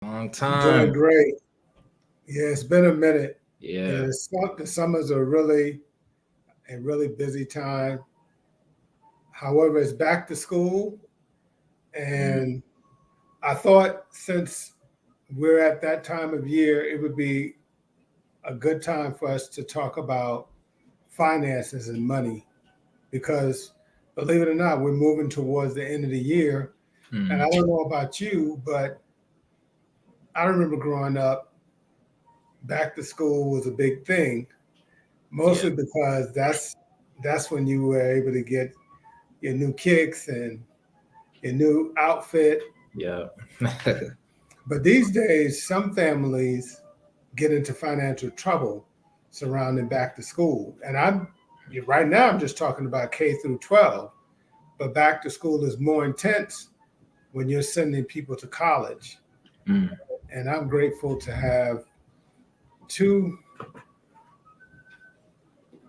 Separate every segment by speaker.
Speaker 1: Long
Speaker 2: Doing
Speaker 1: time.
Speaker 2: great. Yeah, it's been a minute. Yeah,
Speaker 1: Yeah.
Speaker 2: the summers are really a really busy time. However, it's back to school,
Speaker 1: Mm,
Speaker 2: and I thought since we're at that time of year, it would be a good time for us to talk about finances and money because, believe it or not, we're moving towards the end of the year. And I
Speaker 1: mm,
Speaker 2: don't know about you, but I remember growing up, back to school was a big thing,
Speaker 1: yeah.
Speaker 2: mostly because that's when you were able to get your new kicks and your new outfit.
Speaker 1: Yeah.
Speaker 2: But these days, some families get into financial trouble surrounding back to school. And right now I'm just talking about K through 12, but back to school is more intense when you're sending people to college.
Speaker 1: Mm,
Speaker 2: And I'm grateful to have two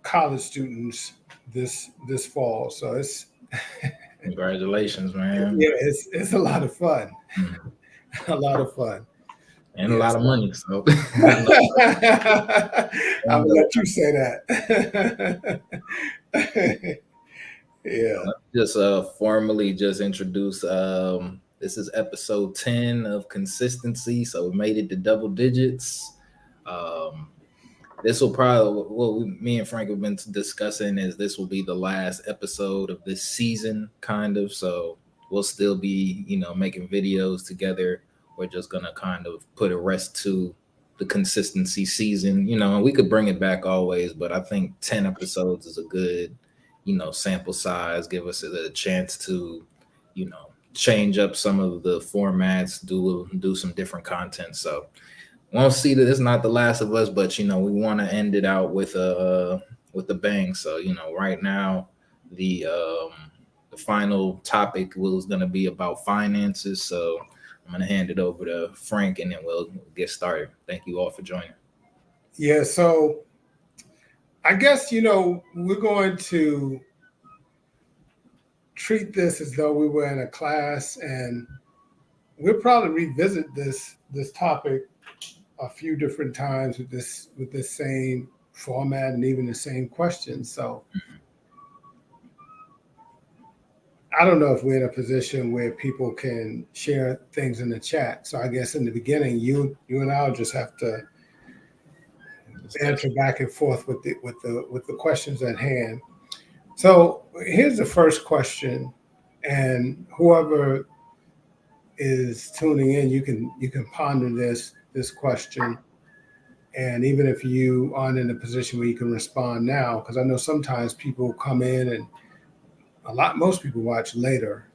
Speaker 2: college students this fall. So it's
Speaker 1: congratulations, man.
Speaker 2: yeah, it's a lot of fun.
Speaker 1: Mm,
Speaker 2: A lot of fun.
Speaker 1: and a lot
Speaker 2: Yes.
Speaker 1: of money. So
Speaker 2: I'm gonna
Speaker 1: and,
Speaker 2: let you say that. Yeah.
Speaker 1: let me just formally just introduce this is episode 10 of consistency. So we made it to double digits. Um this will probably me and Frank have been discussing is this will be the last episode of this season, kind of. So we'll still be, making videos together. We're just gonna kind of put a rest to the consistency season, and we could bring it back always, but I think 10 episodes is a good, sample size, give us a chance to, change up some of the formats, do some different content. So won't see that it's not the last of us, but we want to end it out with a bang. So right now the final topic was going to be about finances. So I'm going to hand it over to Frank, and then we'll get started. Thank you all for joining.
Speaker 2: Yeah. So I guess we're going to treat this as though we were in a class, and we'll probably revisit this topic a few different times with this same format and even the same questions. So I don't know if we're in a position where people can share things in the chat. So I guess in the beginning, you and I'll just have to
Speaker 1: Discuss.
Speaker 2: banter back and forth with the questions at hand. So here's the first question, and whoever is tuning in, you can ponder this question, and even if you aren't in a position where you can respond now, because I know sometimes people come in and most people watch later,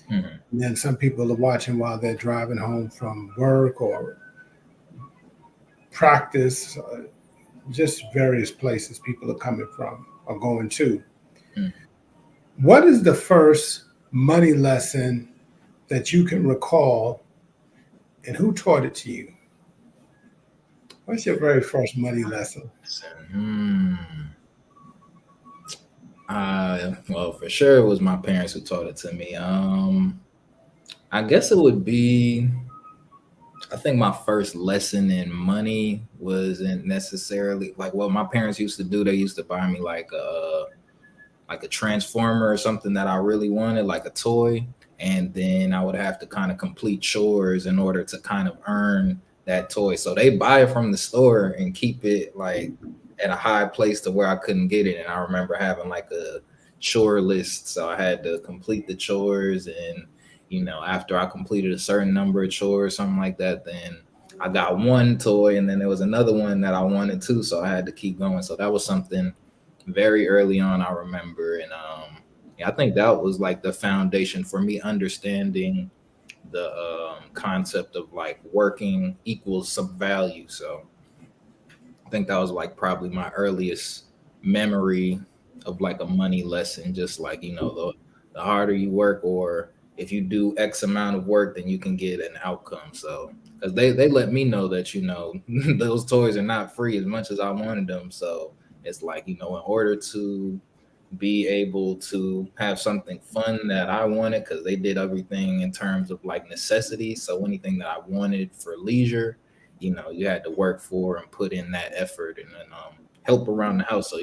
Speaker 1: Mhm.
Speaker 2: and then some people are watching while they're driving home from work or practice, just various places people are coming from or going to.
Speaker 1: Mhm.
Speaker 2: What is the first money lesson that you can recall, and who taught it to you? What's your very first money lesson?
Speaker 1: So, well, for sure, it was my parents who taught it to me. I guess it would be. I think my first lesson in money wasn't necessarily like what my parents used to do. They used to buy me like a transformer or something that I really wanted, like a toy, and then I would have to kind of complete chores in order to kind of earn that toy. So they buy it from the store and keep it like at a high place to where I couldn't get it. And I remember having like a chore list, so I had to complete the chores, and after I completed a certain number of chores, something like that, then I got one toy, and then there was another one that I wanted too, so I had to keep going. So that was something very early on, I remember. And yeah, I think that was like the foundation for me understanding the concept of like working equals some value. So I think that was like probably my earliest memory of like a money lesson. Just like the harder you work, or if you do X amount of work, then you can get an outcome. So because they let me know that those toys are not free as much as I wanted them. So it's like in order to be able to have something fun that I wanted, because they did everything in terms of like necessity. So anything that I wanted for leisure, you had to work for and put in that effort, and then help around the house. So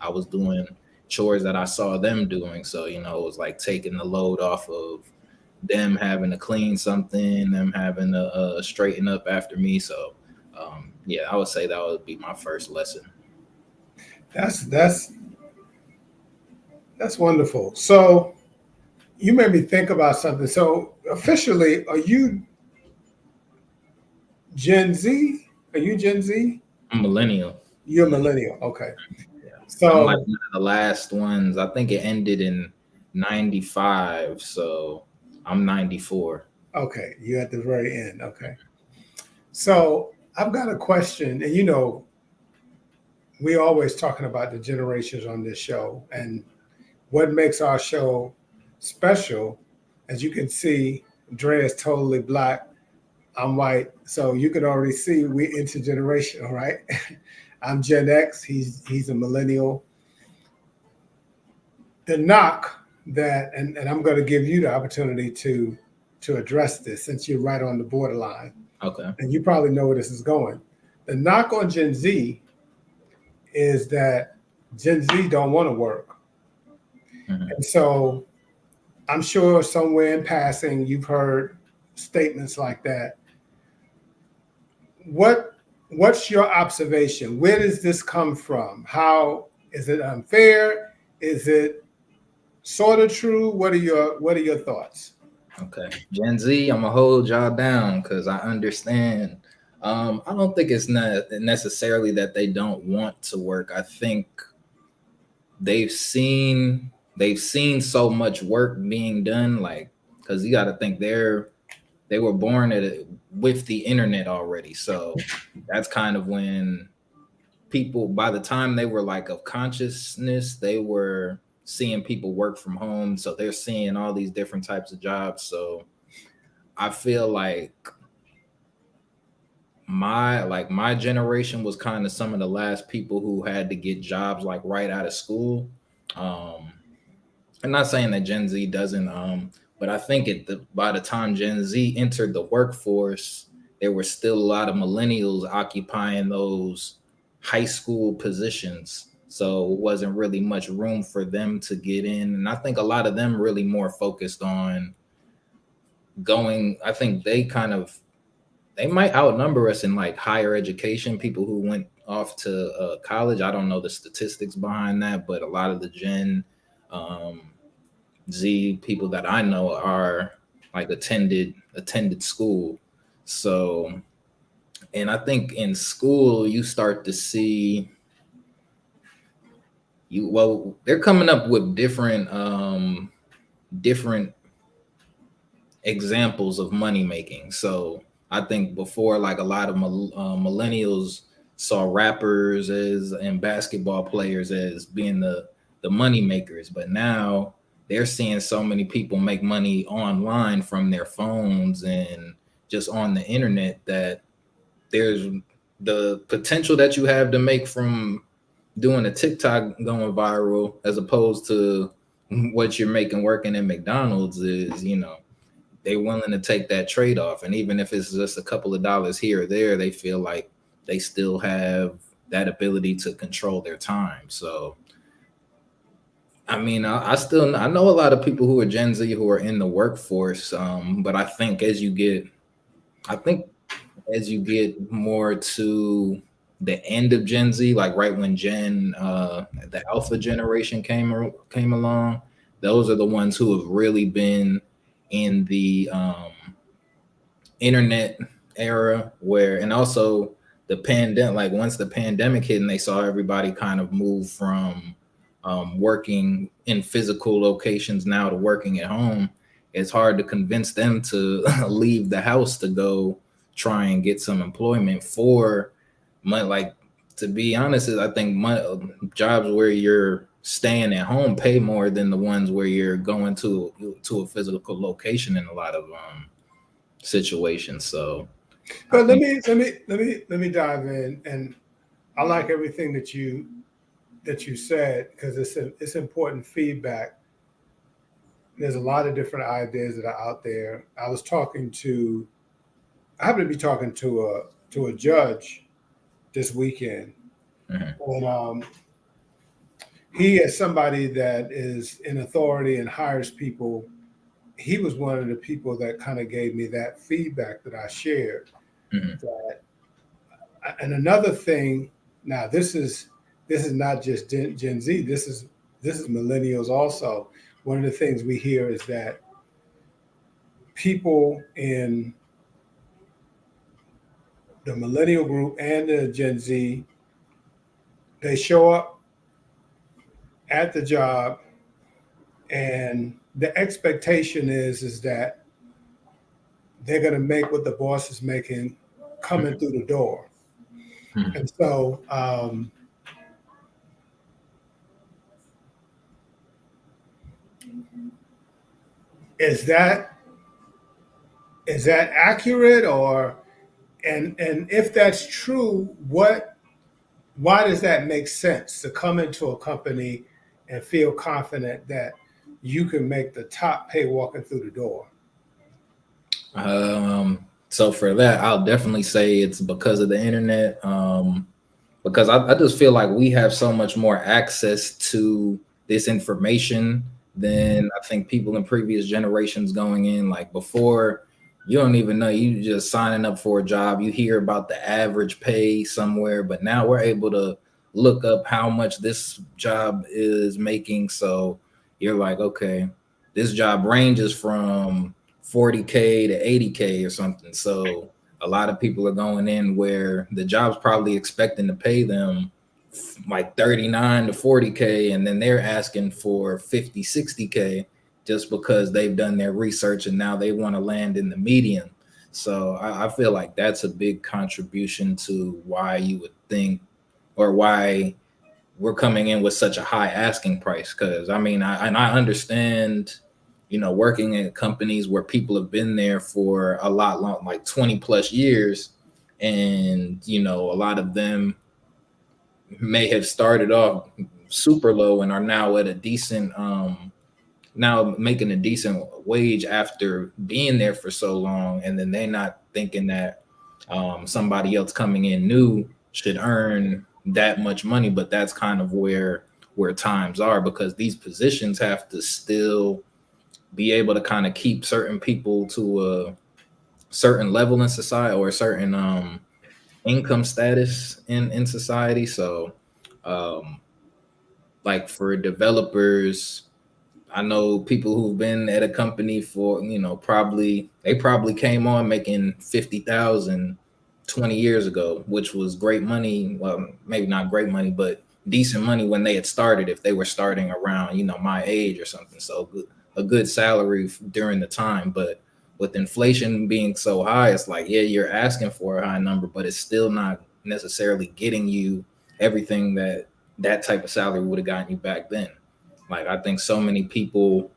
Speaker 1: I was doing chores that I saw them doing. So it was like taking the load off of them having to clean something, them having to straighten up after me. So yeah, I would say that would be my first lesson.
Speaker 2: That's that's wonderful. So you made me think about something. So officially, are you Gen Z? Are you Gen Z?
Speaker 1: I'm millennial.
Speaker 2: You're millennial. Okay.
Speaker 1: Yeah. I'm like
Speaker 2: So
Speaker 1: one of the last ones. I think it ended in 95. So I'm 94.
Speaker 2: okay, you're at the very end. Okay. So I've got a question, and we always talking about the generations on this show, and what makes our show special. As you can see, Dre is totally black. I'm white, so you can already see we intergenerational, right? I'm Gen X. He's a millennial. The knock that, and I'm going to give you the opportunity to address this since you're right on the borderline,
Speaker 1: Okay.
Speaker 2: and you probably know where this is going. The knock on Gen Z is that Gen Z don't want to work,
Speaker 1: Mhm.
Speaker 2: and so I'm sure somewhere in passing you've heard statements like that. What what's your observation? Where does this come from? How is it unfair? Is it sort of true? What are your thoughts?
Speaker 1: Okay. Gen Z, I'm gonna hold y'all down because I understand. I don't think it's not necessarily that they don't want to work. I think they've seen they've seen so much work being done, like, because you got to think they were born with the internet already. So that's kind of when people, by the time they were like of consciousness, they were seeing people work from home. So they're seeing all these different types of jobs. So I feel like my generation was kind of some of the last people who had to get jobs like right out of school. Um, I'm not saying that Gen Z doesn't, but I think by the time Gen Z entered the workforce, there were still a lot of millennials occupying those high school positions. So it wasn't really much room for them to get in. And I think a lot of them really more focused on going, I think they might outnumber us in like higher education, people who went off to college. I don't know the statistics behind that, but a lot of the um, Z people that I know are like attended school. So, and I think in school you start to see they're coming up with different examples of money making. So I think before, like a lot of millennials saw rappers as and basketball players as being the money makers, but now they're seeing so many people make money online from their phones and just on the internet that there's the potential that you have to make from doing a TikTok going viral as opposed to what you're making working at McDonald's is, they're willing to take that trade off. And even if it's just a couple of dollars here or there, they feel like they still have that ability to control their time. So, I mean, I know a lot of people who are Gen Z who are in the workforce. But I think as you get more to the end of Gen Z, like right when the Alpha generation came along, those are the ones who have really been in the internet era, where, and also the pandemic, like once the pandemic hit and they saw everybody kind of move from working in physical locations now to working at home, it's hard to convince them to leave the house to go try and get some employment for money. Like, to be honest, I think jobs where you're staying at home pay more than the ones where you're going to a physical location in a lot of situations. So I
Speaker 2: But let
Speaker 1: think
Speaker 2: me let me let me let me dive in, and I like everything that that you said, because it's important feedback. There's a lot of different ideas that are out there. I happened to be talking to a judge this weekend,
Speaker 1: Mhm.
Speaker 2: and he, as somebody that is in authority and hires people, he was one of the people that kind of gave me that feedback that I shared.
Speaker 1: Mhm.
Speaker 2: And another thing, now this is not just Gen Z. This is millennials also. One of the things we hear is that people in the millennial group and the Gen Z, they show up at the job, and the expectation is that they're going to make what the boss is making coming
Speaker 1: Mhm.
Speaker 2: through the door.
Speaker 1: Mhm.
Speaker 2: And so, is that is that accurate, or and if that's true, what why does that make sense to come into a company and feel confident that you can make the top pay walking through the door?
Speaker 1: So for that, I'll definitely say it's because of the internet. Because I just feel like we have so much more access to this information than I think people in previous generations going in. Like before, you don't even know. You just signing up for a job. You hear about the average pay somewhere, but now we're able to look up how much this job is making. So you're like, okay, this job ranges from 40K to 80K or something. So a lot of people are going in where the job's probably expecting to pay them like 39 to 40K, and then they're asking for 50, 60K just because they've done their research and now they want to land in the median. So I feel like that's a big contribution to why you would think, or why we're coming in with such a high asking price. Because I understand, working in companies where people have been there for a lot long, like 20 plus years, and a lot of them may have started off super low and are now at a decent now making a decent wage after being there for so long, and then they're not thinking that somebody else coming in new should earn that much money. But that's kind of where times are, because these positions have to still be able to kind of keep certain people to a certain level in society, or a certain income status in society. So um like for developers, I know people who've been at a company for, probably they probably came on making 50,000 20 years ago, which was great money. Well, maybe not great money, but decent money when they had started, if they were starting around, my age or something. So a good salary during the time. But with inflation being so high, it's like, yeah, you're asking for a high number, but it's still not necessarily getting you everything that type of salary would have gotten you back then. Like I think so many people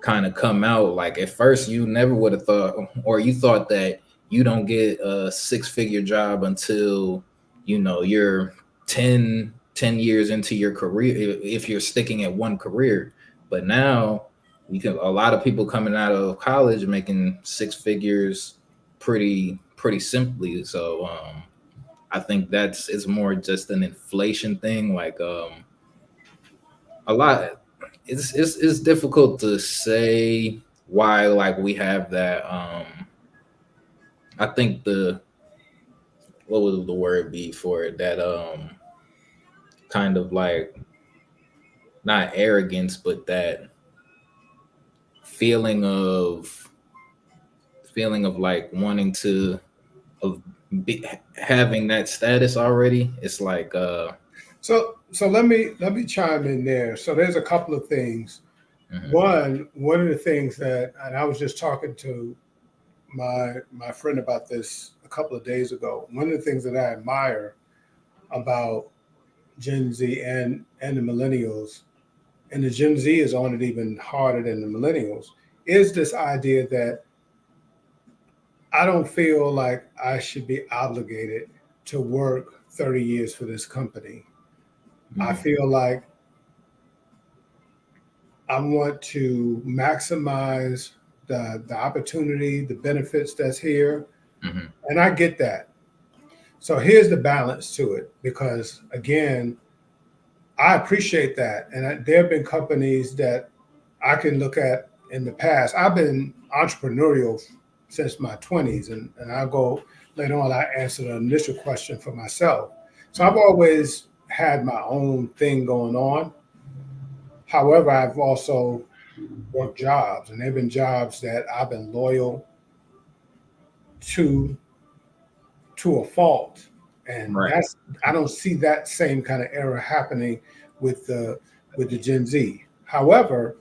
Speaker 1: kind of come out, like at first you never would have thought, or you thought that you don't get a six-figure job until you're 10 years into your career, if you're sticking at one career. But now you can a lot of people coming out of college making six figures pretty simply. So I think that's it's more just an inflation thing. Like a lot it's difficult to say why, like, we have that. I think the what would the word be for it, that kind of like, not arrogance, but that feeling of like wanting to, of having that status already. It's like
Speaker 2: So let me chime in there. So there's a couple of things.
Speaker 1: mhm,
Speaker 2: One of the things that, and I was just talking to my friend about this a couple of days ago. One of the things that I admire about Gen Z and the millennials, and the Gen Z is on it even harder than the millennials, is this idea that I don't feel like I should be obligated to work 30 years for this company, I feel like I want to maximize the opportunity, the benefits that's here,
Speaker 1: Mm-hmm.
Speaker 2: and I get that. So here's the balance to it, because again, I appreciate that, and there have been companies that I can look at in the past. I've been entrepreneurial since my 20s, and I'll go later on. I answer the initial question for myself. So I've always had my own thing going on. However, I've also worked jobs, and they've been jobs that I've been loyal to a fault, and
Speaker 1: Right.
Speaker 2: that's I don't see that same kind of error happening with the Gen Z. However,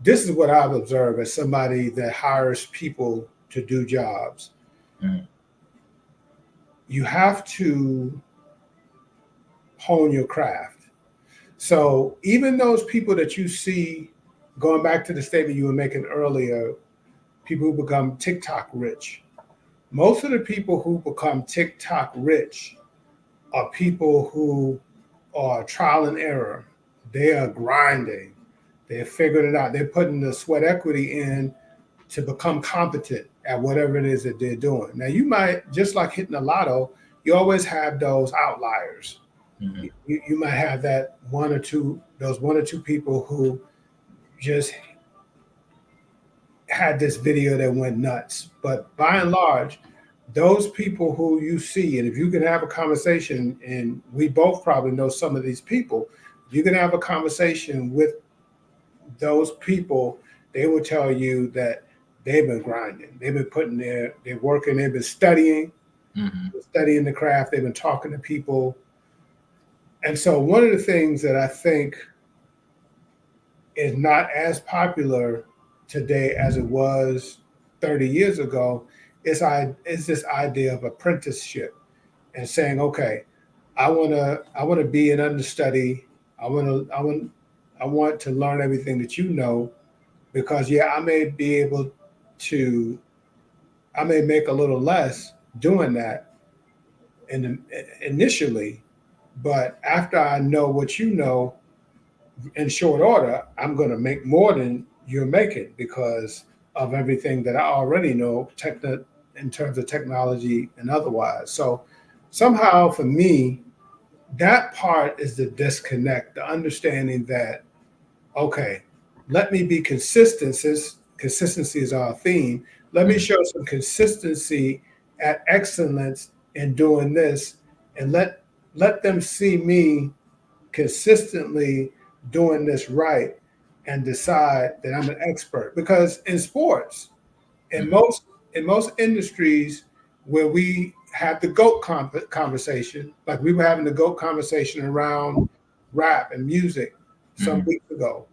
Speaker 2: this is what I've observed as somebody that hires people to do jobs.
Speaker 1: Mm-hmm.
Speaker 2: You have to hone your craft. So even those people that you see, going back to the statement you were making earlier, people who become TikTok rich. Most of the people who become TikTok rich are people who are trial and error. They are grinding. They're figuring it out. They're putting the sweat equity in to become competent at whatever it is that they're doing. Now, you might, just like hitting the lotto, you always have those outliers.
Speaker 1: Mm-hmm.
Speaker 2: You might have that those one or two people who just had this video that went nuts. But by and large, those people who you see, and if you can have a conversation, and we both probably know some of these people, you can have a conversation with those people, they will tell you that they've been grinding, they've been they're working, they've been
Speaker 1: Mm-hmm.
Speaker 2: studying the craft, they've been talking to people. And so one of the things that I think is not as popular today as it was 30 years ago is this idea of apprenticeship, and saying, okay, I want to be an understudy. I want to learn everything that you know, because yeah, to I may make a little less doing that initially, but after I know what you know, in short order, I'm going to make more than you're making because of everything that I already know, in terms of technology and otherwise. So somehow for me, that part is the disconnect, the understanding that, okay, let me be consistent, since consistency is our theme. Let me
Speaker 1: Mm-hmm.
Speaker 2: show some consistency at excellence in doing this, and let them see me consistently doing this right, and decide that I'm an expert. Because in sports, in
Speaker 1: Mm-hmm.
Speaker 2: most industries where we have the GOAT conversation, like we were having the GOAT conversation around rap and music some
Speaker 1: Mm-hmm.
Speaker 2: weeks ago,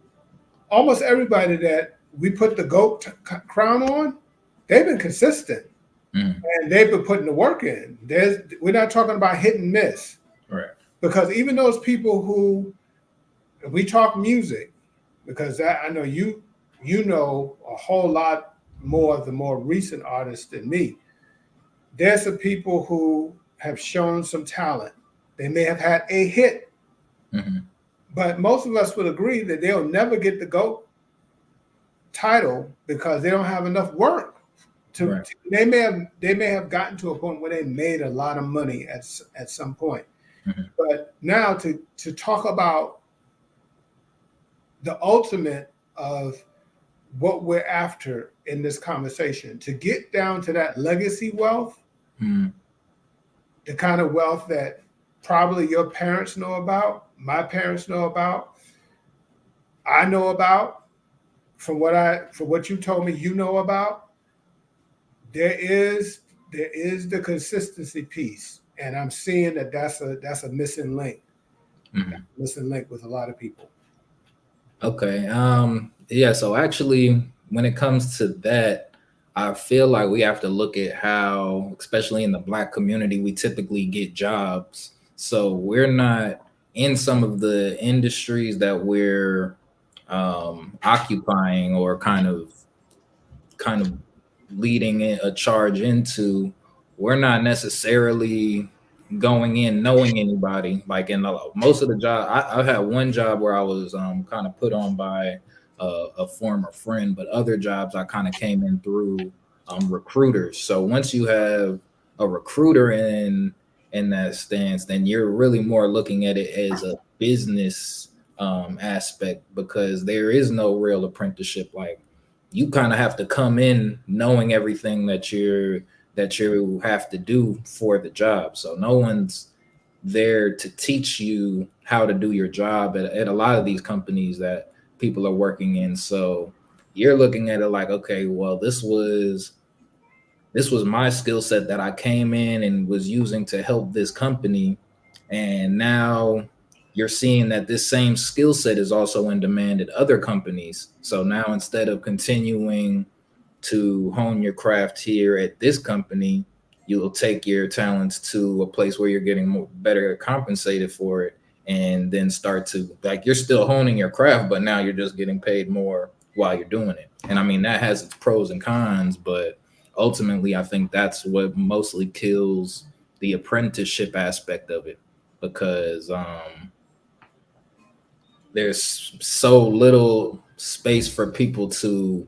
Speaker 2: almost everybody that we put the GOAT crown on, they've been consistent,
Speaker 1: Mm-hmm.
Speaker 2: and they've been putting the work in. We're not talking about hit and miss,
Speaker 1: Right.
Speaker 2: because even those people who, if we talk music, because I know you know a whole lot more of the more recent artists than me. There's some people who have shown some talent. They may have had a hit,
Speaker 1: Mm-hmm.
Speaker 2: but most of us would agree that they'll never get the GOAT title because they don't have enough work.
Speaker 1: Right.
Speaker 2: They may have gotten to a point where they made a lot of money at some point.
Speaker 1: Mm-hmm.
Speaker 2: But now to talk about the ultimate of what we're after in this conversation, to get down to that legacy wealth,
Speaker 1: Mm-hmm.
Speaker 2: the kind of wealth that probably your parents know about, my parents know about, I know about, from what you told me you know about. There is the consistency piece, and I'm seeing that that's a
Speaker 1: Mm-hmm.
Speaker 2: missing link with a lot of people.
Speaker 1: Okay. Yeah, so actually when it comes to that, I feel like we have to look at how, especially in the black community, we typically get jobs. So we're not in some of the industries that we're occupying or kind of leading a charge into. We're not necessarily going in knowing anybody. Like in most of the job, I had one job where I was kind of put on by a former friend, but other jobs I kind of came in through recruiters. So once you have a recruiter in that stance, then you're really more looking at it as a business aspect, because there is no real apprenticeship. Like, you kind of have to come in knowing everything that you have to do for the job. So no one's there to teach you how to do your job at a lot of these companies that people are working in. So you're looking at it like, okay, well, this was my skill set that I came in and was using to help this company. And now you're seeing that this same skill set is also in demand at other companies. So now, instead of continuing to hone your craft here at this company, you'll take your talents to a place where you're getting more, better compensated for it, and then start to, like, you're still honing your craft, but now you're just getting paid more while you're doing it. And I mean, that has its pros and cons, but ultimately I think that's what mostly kills the apprenticeship aspect of it, because there's so little space for people to,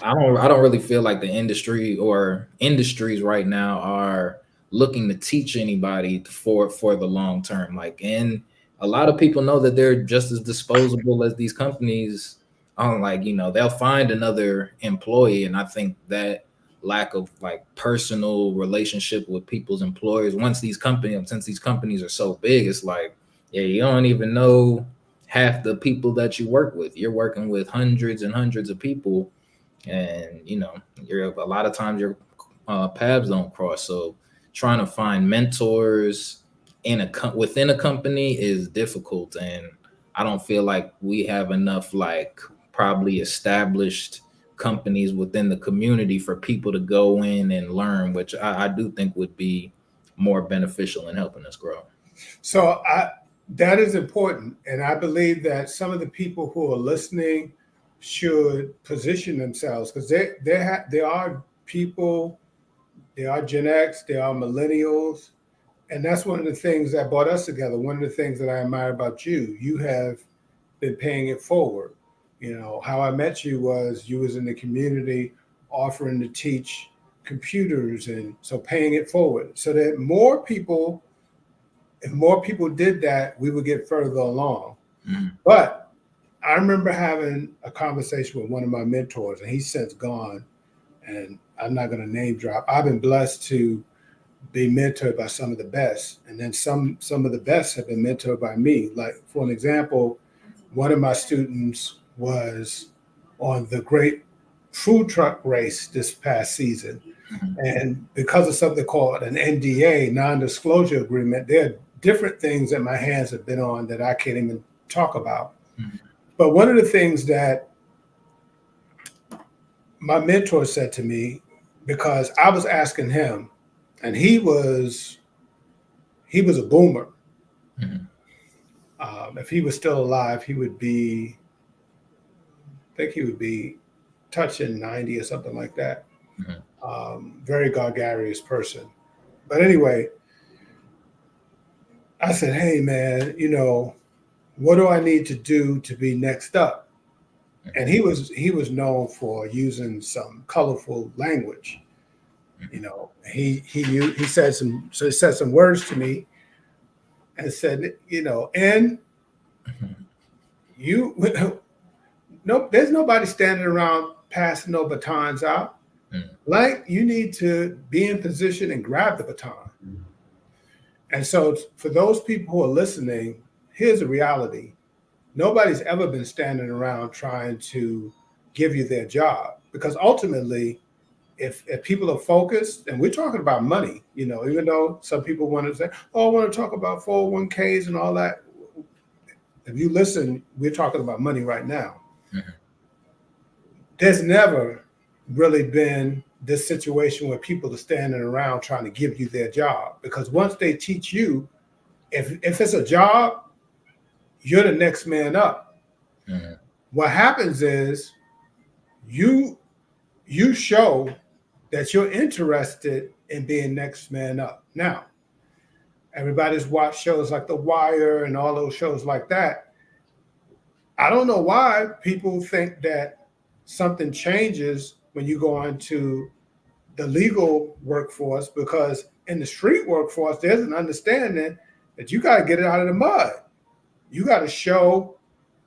Speaker 1: I don't really feel like the industry or industries right now are looking to teach anybody for the long term. Like, and a lot of people know that they're just as disposable as these companies. Like, they'll find another employee, and I think that lack of like personal relationship with people's employers, since these companies are so big, it's like, yeah, you don't even know half the people that you work with. You're working with hundreds and hundreds of people, and you're a lot of times your paths don't cross. So trying to find mentors within a company is difficult, and I don't feel like we have enough, like, probably established companies within the community for people to go in and learn, which I do think would be more beneficial in helping us grow.
Speaker 2: So that is important, and I believe that some of the people who are listening should position themselves, because there are people, there are Gen X, there are millennials, and that's one of the things that brought us together. One of the things that I admire about you, you have been paying it forward. How I met you was you was in the community offering to teach computers, and so paying it forward so that if more people did that, we would get further along.
Speaker 1: Mm-hmm.
Speaker 2: But I remember having a conversation with one of my mentors, and he's since gone, and I'm not going to name drop. I've been blessed to be mentored by some of the best, and then some of the best have been mentored by me. Like, for an example, one of my students was on the great food truck race this past season, and because of something called an NDA, non-disclosure agreement, there are different things that my hands have been on that I can't even talk about.
Speaker 1: Mm-hmm.
Speaker 2: But one of the things that my mentor said to me, because I was asking him, and he was a boomer.
Speaker 1: Mm-hmm.
Speaker 2: If he was still alive, I think he would be touching 90 or something like that. Very gregarious person. But anyway, I said, hey man, what do I need to do to be next up? And he was known for using some colorful language. He said some words to me and said, and you no, there's nobody standing around passing no batons out. Like, you need to be in position and grab the baton. And so for those people who are listening, here's the reality. Nobody's ever been standing around trying to give you their job, because ultimately, if people are focused, and we're talking about money, even though some people want to say, oh, I want to talk about 401ks and all that. If you listen, we're talking about money right now.
Speaker 1: Mm-hmm.
Speaker 2: There's never really been this situation where people are standing around trying to give you their job, because once they teach you, if it's a job, you're the next man up.
Speaker 1: Mm-hmm.
Speaker 2: What happens is you show that you're interested in being next man up. Now, Everybody's watched shows like The Wire and all those shows like that. I don't know why people think that something changes when you go into the legal workforce, because in the street workforce, there's an understanding that you got to get it out of the mud. You got to show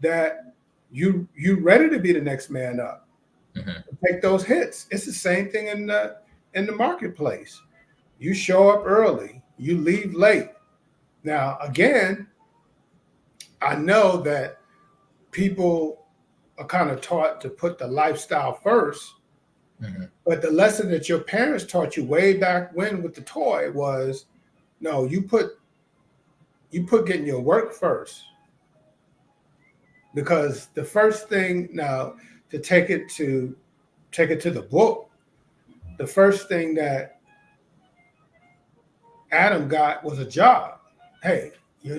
Speaker 2: that you ready to be the next man up.
Speaker 1: Mm-hmm.
Speaker 2: Take those hits. It's the same thing in the marketplace. You show up early, you leave late. Now, again, I know that people are kind of taught to put the lifestyle first,
Speaker 1: Mm-hmm.
Speaker 2: but the lesson that your parents taught you way back when with the toy was, no, you put getting your work first. Because the first thing now, to take it to the book, the first thing that Adam got was a job. Hey, your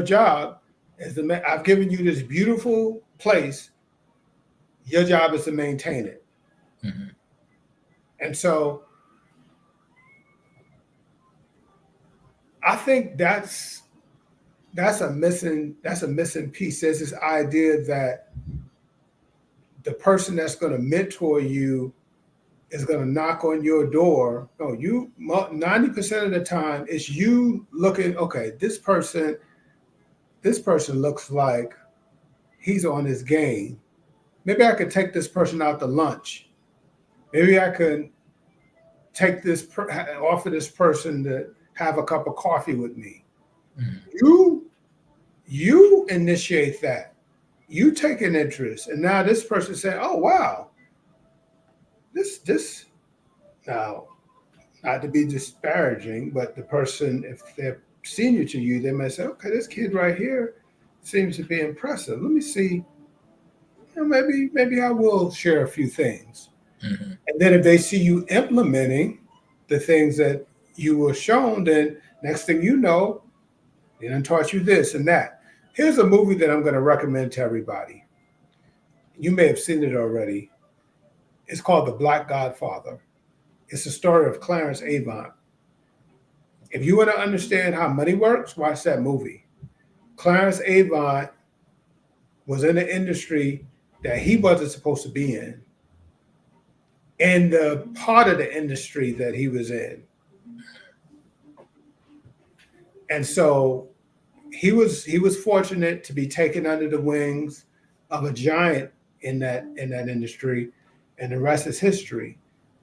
Speaker 2: job is I've given you this beautiful place. Your job is to maintain it.
Speaker 1: Mm-hmm.
Speaker 2: And so I think that's a missing piece. There's this idea that the person that's going to mentor you is going to knock on your door. No, 90% of the time it's you looking. Okay, this person looks like he's on his game. Maybe I could take this person out to lunch. Maybe I could offer this person to have a cup of coffee with me.
Speaker 1: Mm-hmm.
Speaker 2: You initiate that. You take an interest, and now this person say, "Oh wow, this now." Not to be disparaging, but the person, if they're senior to you, they may say, "Okay, this kid right here seems to be impressive. Let me see. Maybe I will share a few things."
Speaker 1: Mm-hmm.
Speaker 2: And then if they see you implementing the things that you were shown, then next thing you know, they done taught you this and that. Here's a movie that I'm going to recommend to everybody. You may have seen it already. It's called The Black Godfather. It's the story of Clarence Avant. If you want to understand how money works, watch that movie. Clarence Avant was in an industry that he wasn't supposed to be in, and the part of the industry that he was in. And so he was fortunate to be taken under the wings of a giant in that industry, and the rest is history.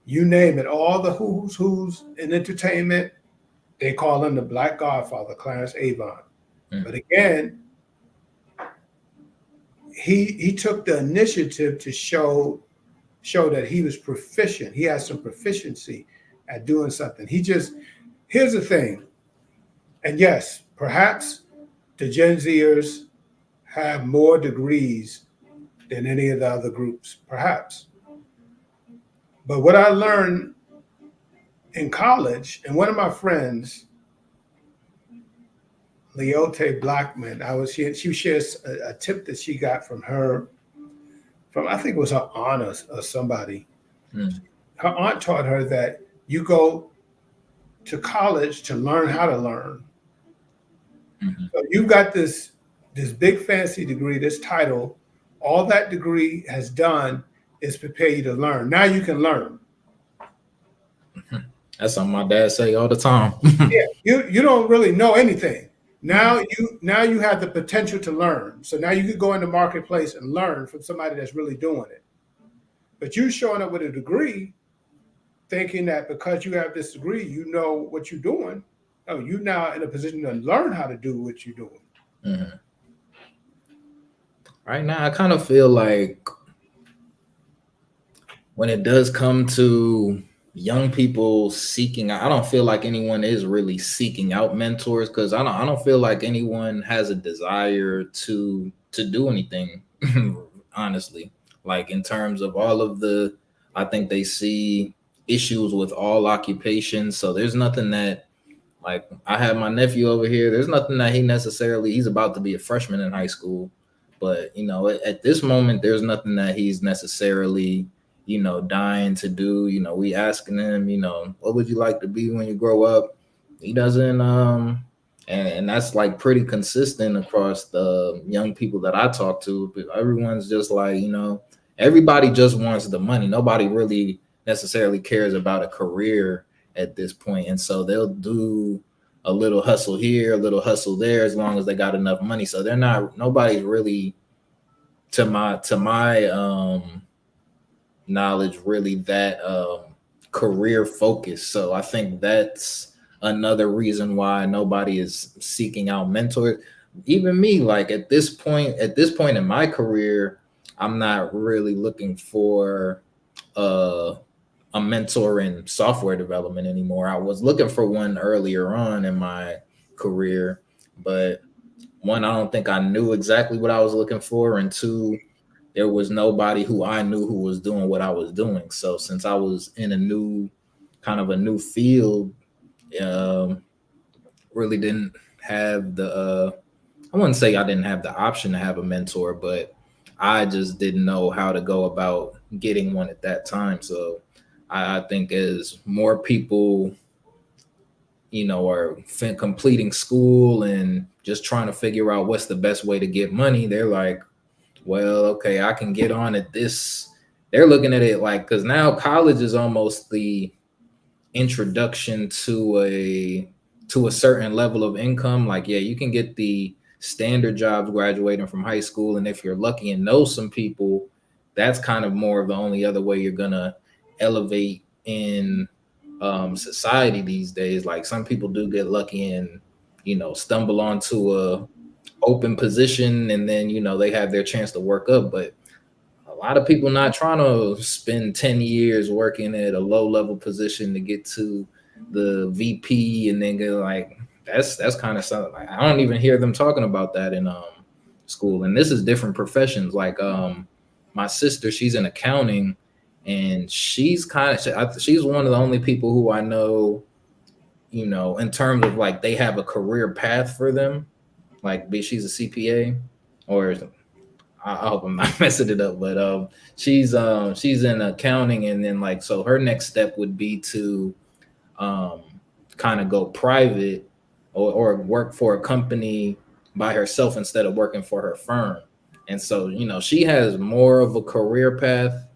Speaker 2: You name it, all the who's in entertainment, they call him the Black Godfather, Clarence Avant. But again, he took the initiative to show that he was proficient. He had some proficiency at doing something. Here's the thing, and yes, perhaps the Gen Zers have more degrees than any of the other groups, perhaps. But what I learned in college, and one of my friends, Leote Blackman, she shares a tip that she got from I think it was her aunt or somebody.
Speaker 1: Mm-hmm.
Speaker 2: Her aunt taught her that you go to college to learn how to learn.
Speaker 1: Mm-hmm.
Speaker 2: So you've got this big fancy degree, this title. All that degree has done is prepare you to learn. Now you can learn.
Speaker 1: That's something my dad say all the time.
Speaker 2: Yeah, you don't really know anything. Now you have the potential to learn. So now you could go in the marketplace and learn from somebody that's really doing it. But you showing up with a degree, thinking that because you have this degree, you know what you're doing. Oh, you're now in a position to learn how to do what you're doing.
Speaker 1: Mm-hmm. Right now, I kind of feel like when it does come to young people seeking, I don't feel like anyone is really seeking out mentors, because I don't feel like anyone has a desire to do anything. Honestly, like in terms of all of I think they see issues with all occupations. So there's nothing that, like, I have my nephew over here. There's nothing that he's about to be a freshman in high school, but at this moment, there's nothing that he's necessarily dying to do. We asking him, what would you like to be when you grow up? He doesn't and that's like pretty consistent across the young people that I talk to. But everyone's just like, everybody just wants the money. Nobody really necessarily cares about a career at this point, and so they'll do a little hustle here, a little hustle there, as long as they got enough money. So they're not nobody's really, to my knowledge, really that career focused. So I think that's another reason why nobody is seeking out mentors. Even me, like at this point in my career, I'm not really looking for uh, a mentor in software development anymore. I was looking for one earlier on in my career, but one, I don't think I knew exactly what I was looking for, and two, there was nobody who I knew who was doing what I was doing. So since I was in a new field, um, really didn't have the I wouldn't say I didn't have the option to have a mentor, but I just didn't know how to go about getting one at that time. So I think as more people, are completing school and just trying to figure out what's the best way to get money, they're like, well, okay, I can get on at this. They're looking at it like, because now college is almost the introduction to a certain level of income. Like, yeah, you can get the standard jobs graduating from high school, and if you're lucky and know some people, that's kind of more of the only other way you're gonna elevate in society these days. Like, some people do get lucky and stumble onto a open position, and then they have their chance to work up. But a lot of people not trying to spend 10 years working at a low level position to get to the VP, and then get like, that's kind of something, like, I don't even hear them talking about that in school. And this is different professions. Like, my sister, she's in accounting, and she's one of the only people who I know, in terms of like they have a career path for them. Like, be she's a CPA, or I hope I'm not messing it up, but she's in accounting, and then like, so her next step would be to um kind of go private, or work for a company by herself instead of working for her firm. And so, she has more of a career path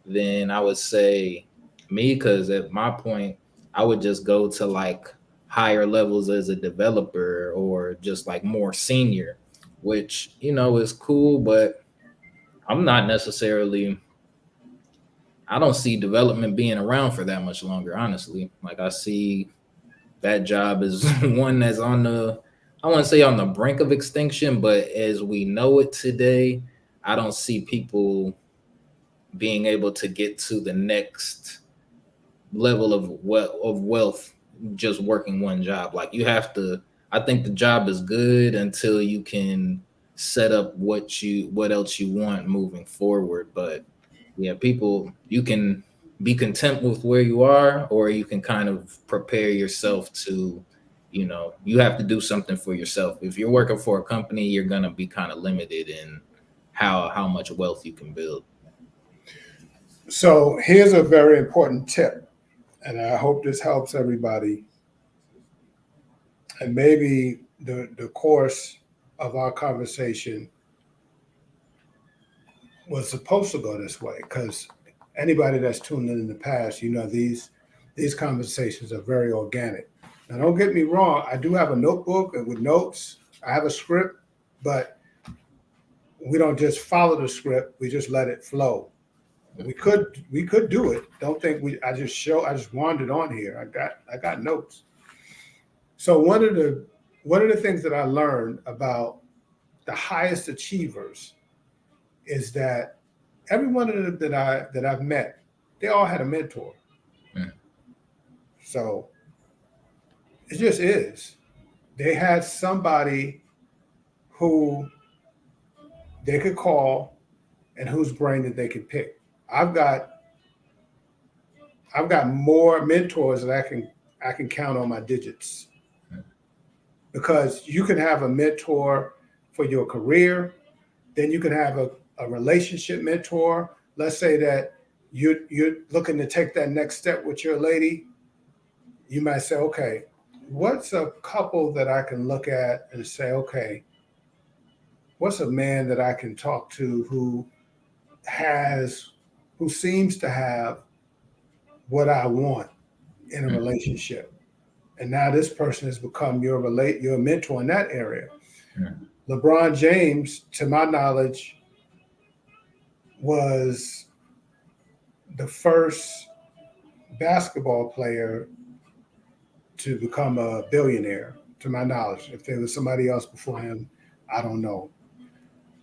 Speaker 1: than I would say me, because at my point, I would just go to like higher levels as a developer, or just like more senior, which is cool, but I'm not necessarily. I don't see development being around for that much longer, honestly. Like, I see that job is one that's on the, I want to say, on the brink of extinction, but as we know it today, I don't see people being able to get to the next level of wealth just working one job. Like, you have to. I think the job is good until you can set up what else you want moving forward. But yeah, people, you can be content with where you are, or you can kind of prepare yourself to, you have to do something for yourself. If you're working for a company, you're gonna be kind of limited in how much wealth you can build.
Speaker 2: So here's a very important tip, and I hope this helps everybody. And maybe the course of our conversation was supposed to go this way, because anybody that's tuned in the past, these conversations are very organic. Now, don't get me wrong, I do have a notebook and with notes. I have a script, but we don't just follow the script. We just let it flow. We could do it. Don't think we. I just wandered on here. I got notes. So one of the things that I learned about the highest achievers is that every one of them that I've met, they all had a mentor.
Speaker 1: Mm.
Speaker 2: So it just is. They had somebody who they could call and whose brain that they could pick. I've got I've got more mentors that I can count on my digits, because you can have a mentor for your career, then you can have a relationship mentor. Let's say that you're looking to take that next step with your lady. You might say, okay, what's a couple that I can look at and say, okay, what's a man that I can talk to has, who seems to have what I want in a
Speaker 1: Mm,
Speaker 2: relationship, and now this person has become your mentor in that area.
Speaker 1: mm.
Speaker 2: LeBron James, to my knowledge, was the first basketball player to become a billionaire, to my knowledge. If there was somebody else before him, I don't know.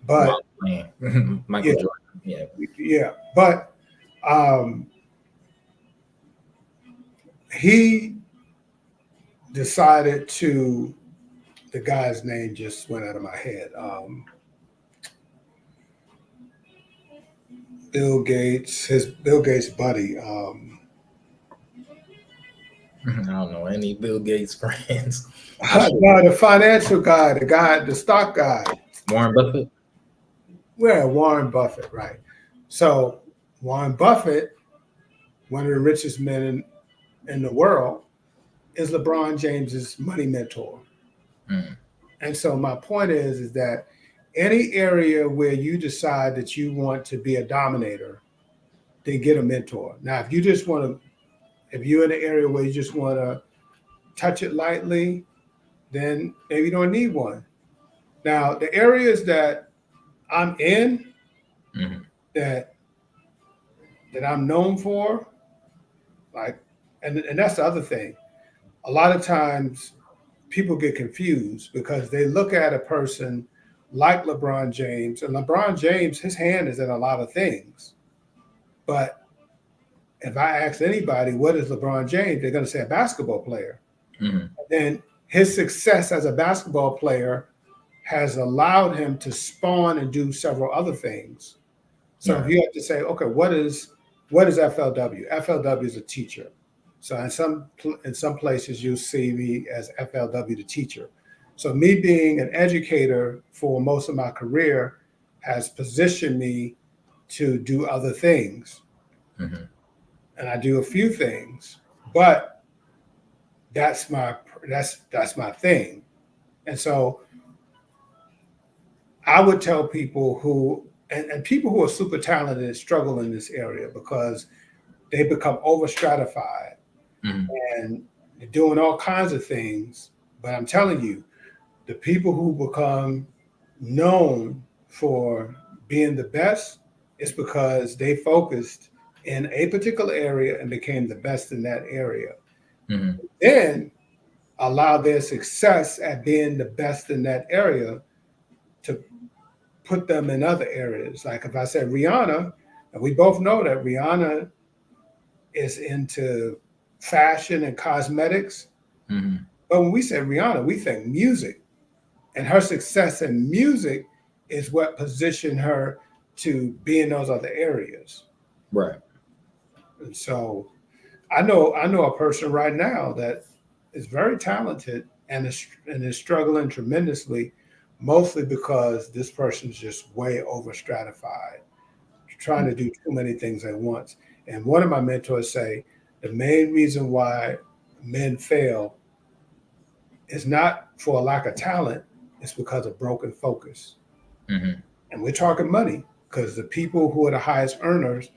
Speaker 1: Well,
Speaker 2: But
Speaker 1: man, Michael
Speaker 2: yeah,
Speaker 1: Jordan. Yeah.
Speaker 2: yeah. But um, he decided to, the guy's name just went out of my head. Bill Gates buddy.
Speaker 1: I don't know any Bill Gates friends. I should.
Speaker 2: No, the financial guy, the stock guy.
Speaker 1: Warren Buffett.
Speaker 2: Well, Warren Buffett, right? So Warren Buffett, one of the richest men in the world, is LeBron James's money mentor.
Speaker 1: Mm,
Speaker 2: And so my point is that any area where you decide that you want to be a dominator, then get a mentor. Now, if you just want to, if you're in an area where you just want to touch it lightly, then maybe you don't need one. Now, the areas that I'm in,
Speaker 1: mm,
Speaker 2: that I'm known for, like, and that's the other thing. A lot of times people get confused because they look at a person like LeBron James, and LeBron James, his hand is in a lot of things. But if I ask anybody, what is LeBron James? They're going to say a basketball player.
Speaker 1: mm.
Speaker 2: And then his success as a basketball player has allowed him to spawn and do several other things. So if
Speaker 1: Right.
Speaker 2: you have to say, okay, what is FLW? FLW is a teacher. So in some places you'll see me as FLW, the teacher. So me being an educator for most of my career has positioned me to do other things,
Speaker 1: Mm-hmm.
Speaker 2: and I do a few things, but that's my that's my thing. And so I would tell people and people who are super talented struggle in this area because they become over stratified
Speaker 1: Mm-hmm.
Speaker 2: and they're doing all kinds of things. But I'm telling you, the people who become known for being the best is because they focused in a particular area and became the best in that area.
Speaker 1: Mm-hmm.
Speaker 2: Then allow their success at being the best in that area to put them in other areas. Like if I said Rihanna, and we both know that Rihanna is into fashion and cosmetics.
Speaker 1: Mm-hmm.
Speaker 2: But when we say Rihanna, we think music. And her success in music is what positioned her to be in those other areas.
Speaker 1: Right.
Speaker 2: And so I know a person right now that is very talented and is struggling tremendously, mostly because this person's just way over stratified, trying to do too many things at once. And one of my mentors say the main reason why men fail is not for a lack of talent, it's because of broken focus.
Speaker 1: Mm-hmm.
Speaker 2: And we're talking money because the people who are the highest earners,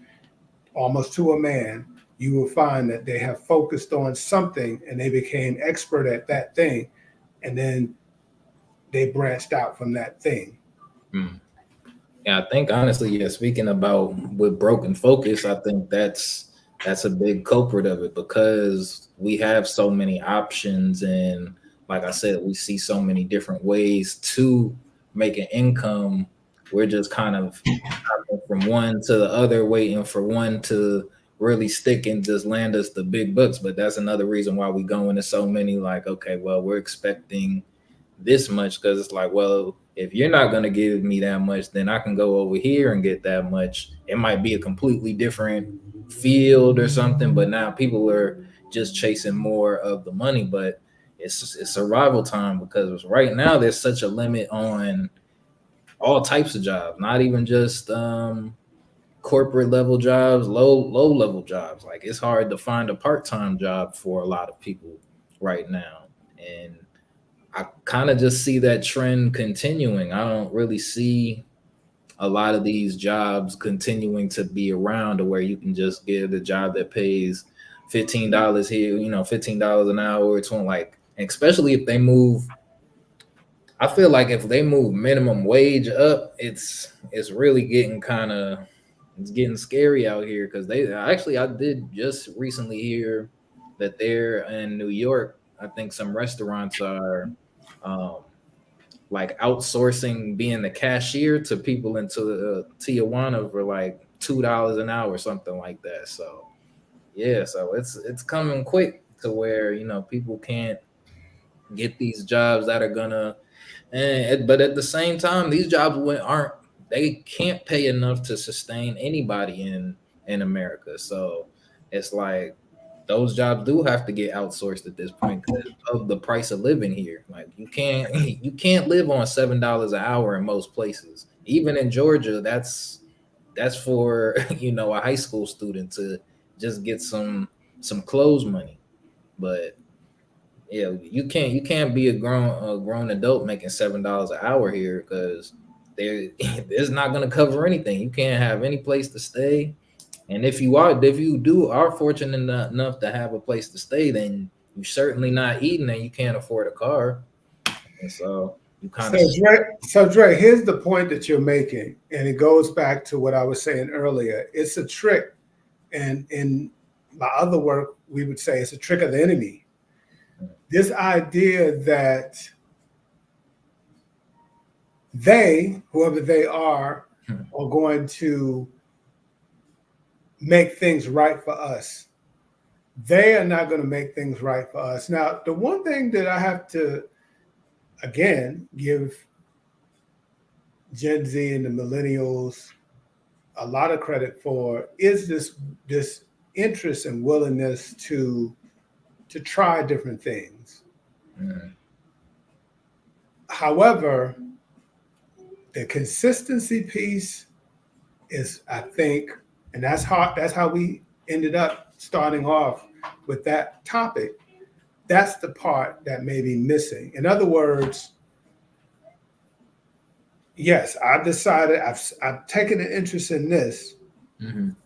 Speaker 2: almost to a man, you will find that they have focused on something and they became expert at that thing. And then they branched out from that thing.
Speaker 1: Mm. Yeah, I think honestly, yeah, speaking about with broken focus, I think that's a big culprit of it because we have so many options and like I said, we see so many different ways to make an income. We're just kind of hopping from one to the other, waiting for one to really stick and just land us the big bucks. But that's another reason why we go into so many like, okay, well, we're expecting this much because it's like, well, if you're not going to give me that much, then I can go over here and get that much. It might be a completely different field or something, but now people are just chasing more of the money. But it's survival time because right now there's such a limit on all types of jobs, not even just corporate level jobs, low level jobs. Like it's hard to find a part time job for a lot of people right now. And I kind of just see that trend continuing. I don't really see a lot of these jobs continuing to be around to where you can just get a job that pays $15 here, $15 an hour. It's on like, especially if they move. I feel like if they move minimum wage up, it's really getting kind of it's getting scary out here because they actually I did just recently hear that they're in New York. I think some restaurants are um, like outsourcing being the cashier to people into Tijuana for like $2 an hour, something like that. So yeah, so it's coming quick to where people can't get these jobs that are gonna, but at the same time, these jobs aren't they can't pay enough to sustain anybody in America. So it's like those jobs do have to get outsourced at this point because of the price of living here. Like you can't you can't live on $7 an hour in most places. Even in Georgia, that's for a high school student to just get some clothes money. But yeah, you can't be a grown adult making $7 an hour here because there it's not going to cover anything. You can't have any place to stay, and if you are fortunate enough to have a place to stay, then you're certainly not eating and you can't afford a car, and so you kind
Speaker 2: So
Speaker 1: of
Speaker 2: Dre, here's the point that you're making, and it goes back to what I was saying earlier. It's a trick, and in my other work, we would say it's a trick of the enemy. This idea that whoever they are going to make things right for us. They are not going to make things right for us. Now, the one thing that I have to, again, give Gen Z and the millennials a lot of credit for is this interest and willingness to try different things.
Speaker 1: mm,
Speaker 2: However, the consistency piece is, I think, and that's how we ended up starting off with that topic. That's the part that may be missing. In other words, yes, I've decided I've taken an interest in this.
Speaker 1: mhm.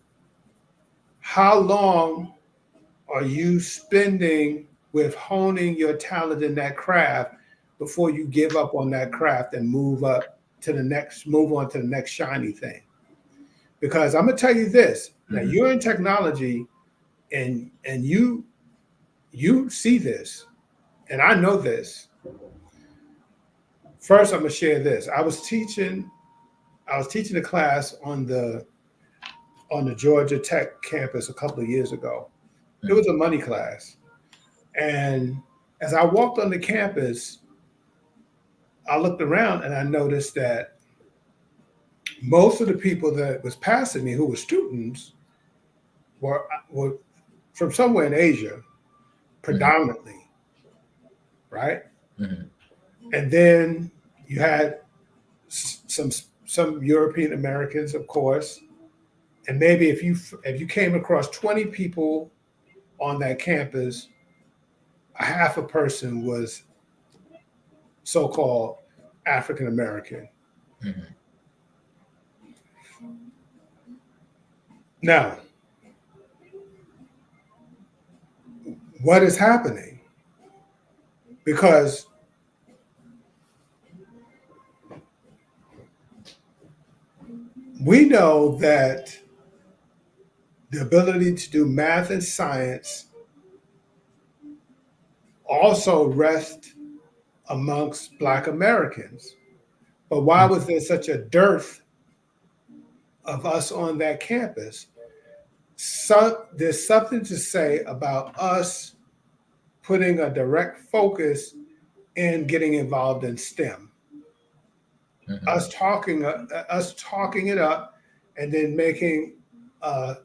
Speaker 2: How long are you spending with honing your talent in that craft before you give up on that craft and move on to the next shiny thing? Because I'm gonna tell you this. Now
Speaker 1: Mhm.
Speaker 2: you're in technology and you see this, and I know this. First, I'm gonna share this. I was teaching a class on the Georgia Tech campus a couple of years ago. It was
Speaker 1: Mhm.
Speaker 2: a money class. And as I walked on the campus, I looked around and I noticed that most of the people that was passing me who were students were from somewhere in Asia,
Speaker 1: Mhm.
Speaker 2: predominantly, right?
Speaker 1: Mhm.
Speaker 2: And then you had some some European Americans, of course, and maybe if you came across 20 people on that campus, a half a person was so-called African American.
Speaker 1: Mhm.
Speaker 2: Now, what is happening? Because we know that the ability to do math and science also rests amongst Black Americans. But why was there such a dearth of us on that campus? There's something to say about us putting a direct focus in getting involved in STEM.
Speaker 1: Mhm.
Speaker 2: Us talking it up, and then making a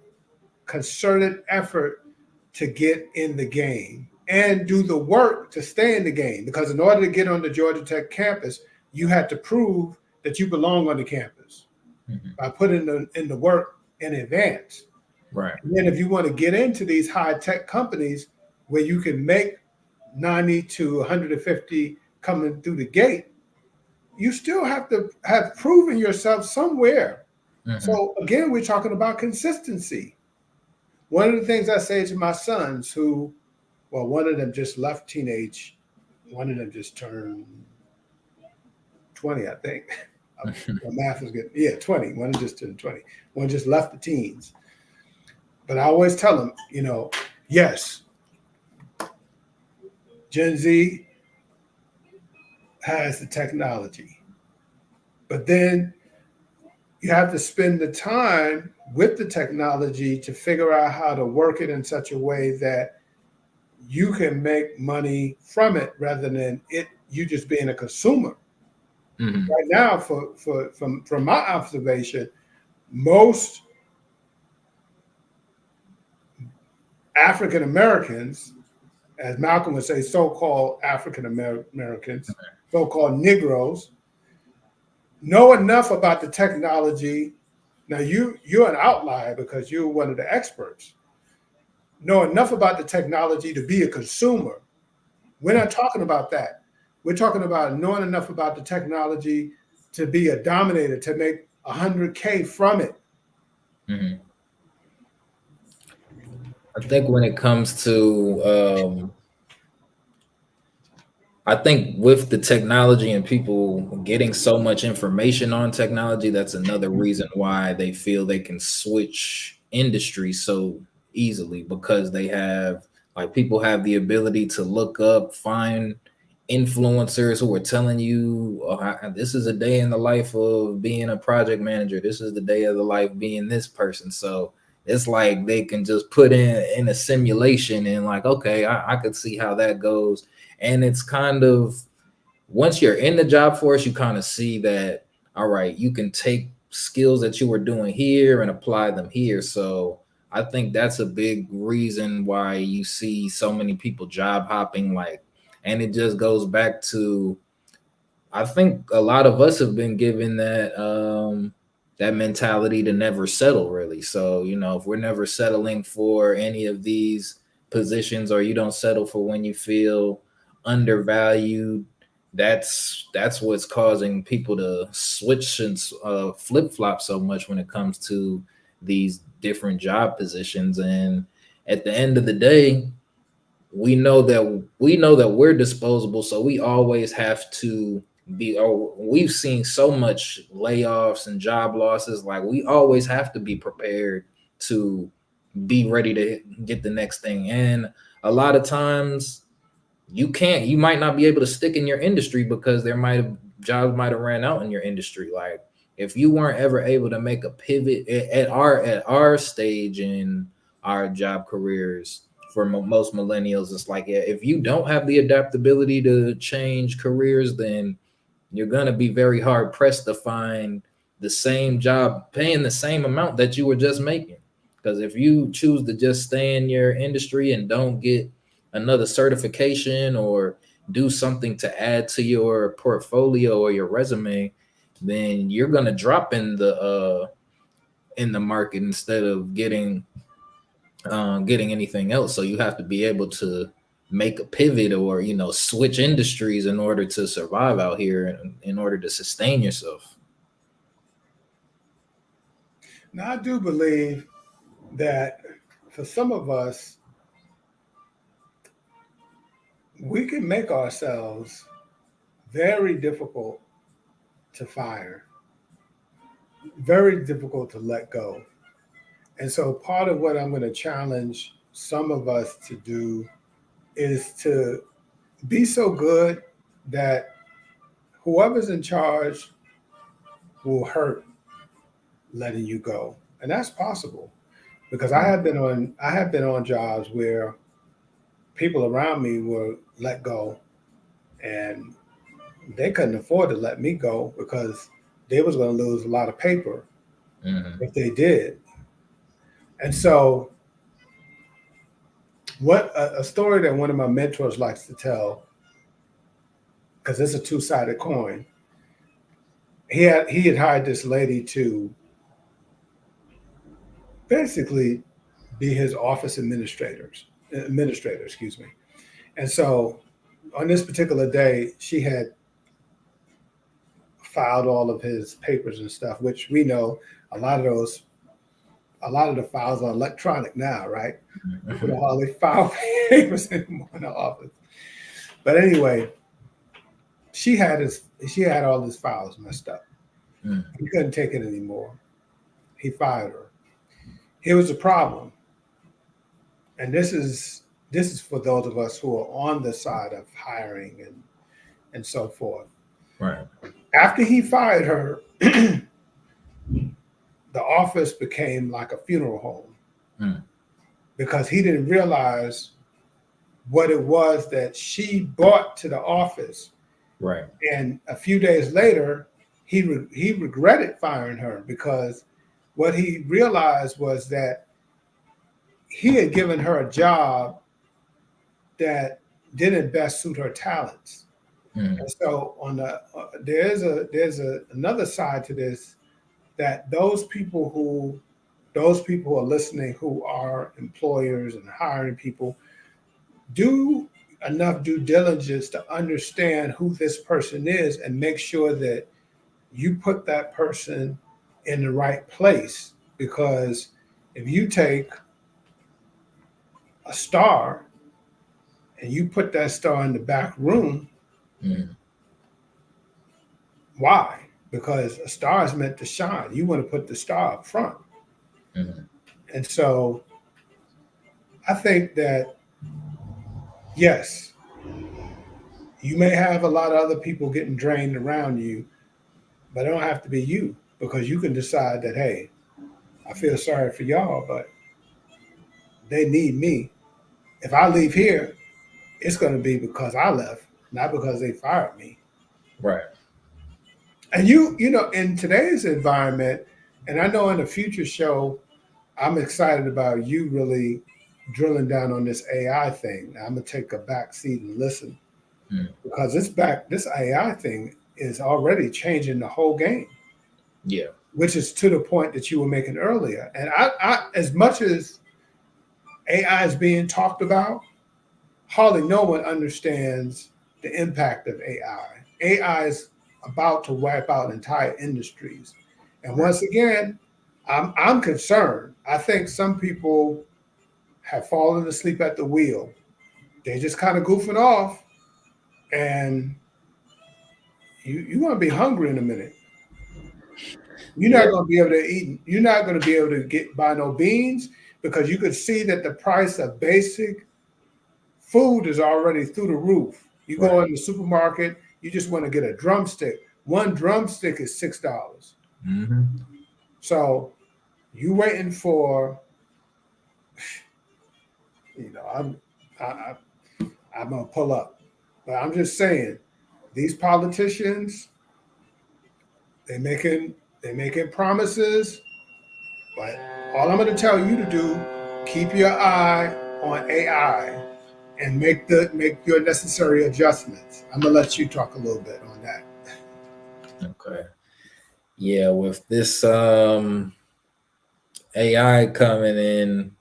Speaker 2: concerted effort to get in the game and do the work to stay in the game. Because in order to get on the Georgia Tech campus, you had to prove that you belong on the campus
Speaker 1: Mhm.
Speaker 2: by putting in the work in advance.
Speaker 1: Right.
Speaker 2: And then if you want to get into these high tech companies where you can make 90 to 150 coming through the gate, you still have to have proven yourself somewhere.
Speaker 1: Mm-hmm.
Speaker 2: So again, we're talking about consistency. One of the things I say to my sons who, well, one of them just left teenage, one of them just turned 20, I think. My math is good. Yeah, 20. One just turned 20. One just left the teens. But I always tell them, yes, Gen Z has the technology, but then you have to spend the time with the technology to figure out how to work it in such a way that you can make money from it rather than it you just being a consumer.
Speaker 1: Mm-hmm.
Speaker 2: Right now, from my observation, most African Americans, as Malcolm would say, so-called African Americans, so-called Negroes, know enough about the technology. Now you're an outlier because you're one of the experts. Know enough about the technology to be a consumer. We're not talking about that. We're talking about knowing enough about the technology to be a dominator, to make 100K from it.
Speaker 1: Mm-hmm. I think when it comes to I think with the technology and people getting so much information on technology, that's another reason why they feel they can switch industry so easily, because they have, like, people have the ability to look up, find influencers who are telling you, oh, this is a day in the life of being a project manager. This is the day of the life being this person. So it's like they can just put in a simulation and like, okay, I could see how that goes. And it's kind of, once you're in the job force, you kind of see that, all right, you can take skills that you were doing here and apply them here. So I think that's a big reason why you see so many people job hopping. Like, and it just goes back to, I think a lot of us have been given that mentality to never settle, really. So, if we're never settling for any of these positions, or you don't settle for when you feel undervalued, that's what's causing people to switch and flip flop so much when it comes to these different job positions. And at the end of the day, we know that we're disposable, so we always have to be, or we've seen so much layoffs and job losses, like we always have to be prepared to be ready to get the next thing. And a lot of times you might not be able to stick in your industry because jobs might have ran out in your industry. Like, if you weren't ever able to make a pivot at our stage in our job careers, for most millennials, it's like, yeah, if you don't have the adaptability to change careers, then you're going to be very hard pressed to find the same job paying the same amount that you were just making. Because if you choose to just stay in your industry and don't get another certification or do something to add to your portfolio or your resume, then you're going to drop in the market instead of getting anything else. So you have to be able to make a pivot, or switch industries in order to survive out here, and in order to sustain yourself.
Speaker 2: Now, I do believe that for some of us, we can make ourselves very difficult to fire, very difficult to let go. And so, part of what I'm going to challenge some of us to do is to be so good that whoever's in charge will hurt letting you go. And that's possible because I have been on jobs where people around me were let go and they couldn't afford to let me go because they was going to lose a lot of paper
Speaker 1: Mm-hmm.
Speaker 2: if they did. And so what a story that one of my mentors likes to tell, because it's a two-sided coin. He had hired this lady to basically be his office administrator, excuse me. And so on this particular day, she had filed all of his papers and stuff, which we know a lot of those, a lot of the files are electronic now, right? People don't hardly file papers anymore in the office. But anyway, she had his, she had all his files messed up.
Speaker 1: Mm.
Speaker 2: He couldn't take it anymore. He fired her. Here was the problem, and this is for those of us who are on the side of hiring and so forth.
Speaker 1: Right.
Speaker 2: After he fired her, the office became like a funeral home
Speaker 1: Mm.
Speaker 2: because he didn't realize what it was that she brought to the office.
Speaker 1: Right.
Speaker 2: And a few days later, he regretted firing her because what he realized was that he had given her a job that didn't best suit her talents.
Speaker 1: Mm.
Speaker 2: And so on the there's another side to this, that those people who are listening who are employers and hiring people, do enough due diligence to understand who this person is and make sure that you put that person in the right place. Because if you take a star and you put that star in the back room,
Speaker 1: Mm.
Speaker 2: why? Because a star is meant to shine. You want to put the star up front.
Speaker 1: Mm.
Speaker 2: And so I think that, yes, you may have a lot of other people getting drained around you, but it don't have to be you, because you can decide that, hey, I feel sorry for y'all, but they need me. If I leave here, it's going to be because I left, not because they fired me.
Speaker 1: Right.
Speaker 2: And you know, in today's environment, and I know in the future show, I'm excited about you really drilling down on this AI thing. I'm gonna take a back seat and listen,
Speaker 1: Mm.
Speaker 2: because this AI thing is already changing the whole game,
Speaker 1: Yeah.
Speaker 2: which is to the point that you were making earlier. And I as much as AI is being talked about, hardly no one understands the impact of AI. AI is about to wipe out entire industries. And
Speaker 1: Right.
Speaker 2: once again, I'm concerned. I think some people have fallen asleep at the wheel. They're just kind of goofing off, and you're going to be hungry in a minute. You're
Speaker 1: Yeah.
Speaker 2: not going to be able to eat. You're not going to be able to get buy no beans, because you could see that the price of basic food is already through the roof. You
Speaker 1: Right.
Speaker 2: go in the supermarket, you just want to get a drumstick. One drumstick is $6.
Speaker 1: Mm-hmm.
Speaker 2: So you waiting for, you know, I'm gonna pull up, but I'm just saying, these politicians, they making they making promises, but all I'm gonna tell you to do, keep your eye on AI and make your necessary adjustments. I'm gonna let you talk a little bit on that.
Speaker 1: Okay. Yeah, with this AI coming in,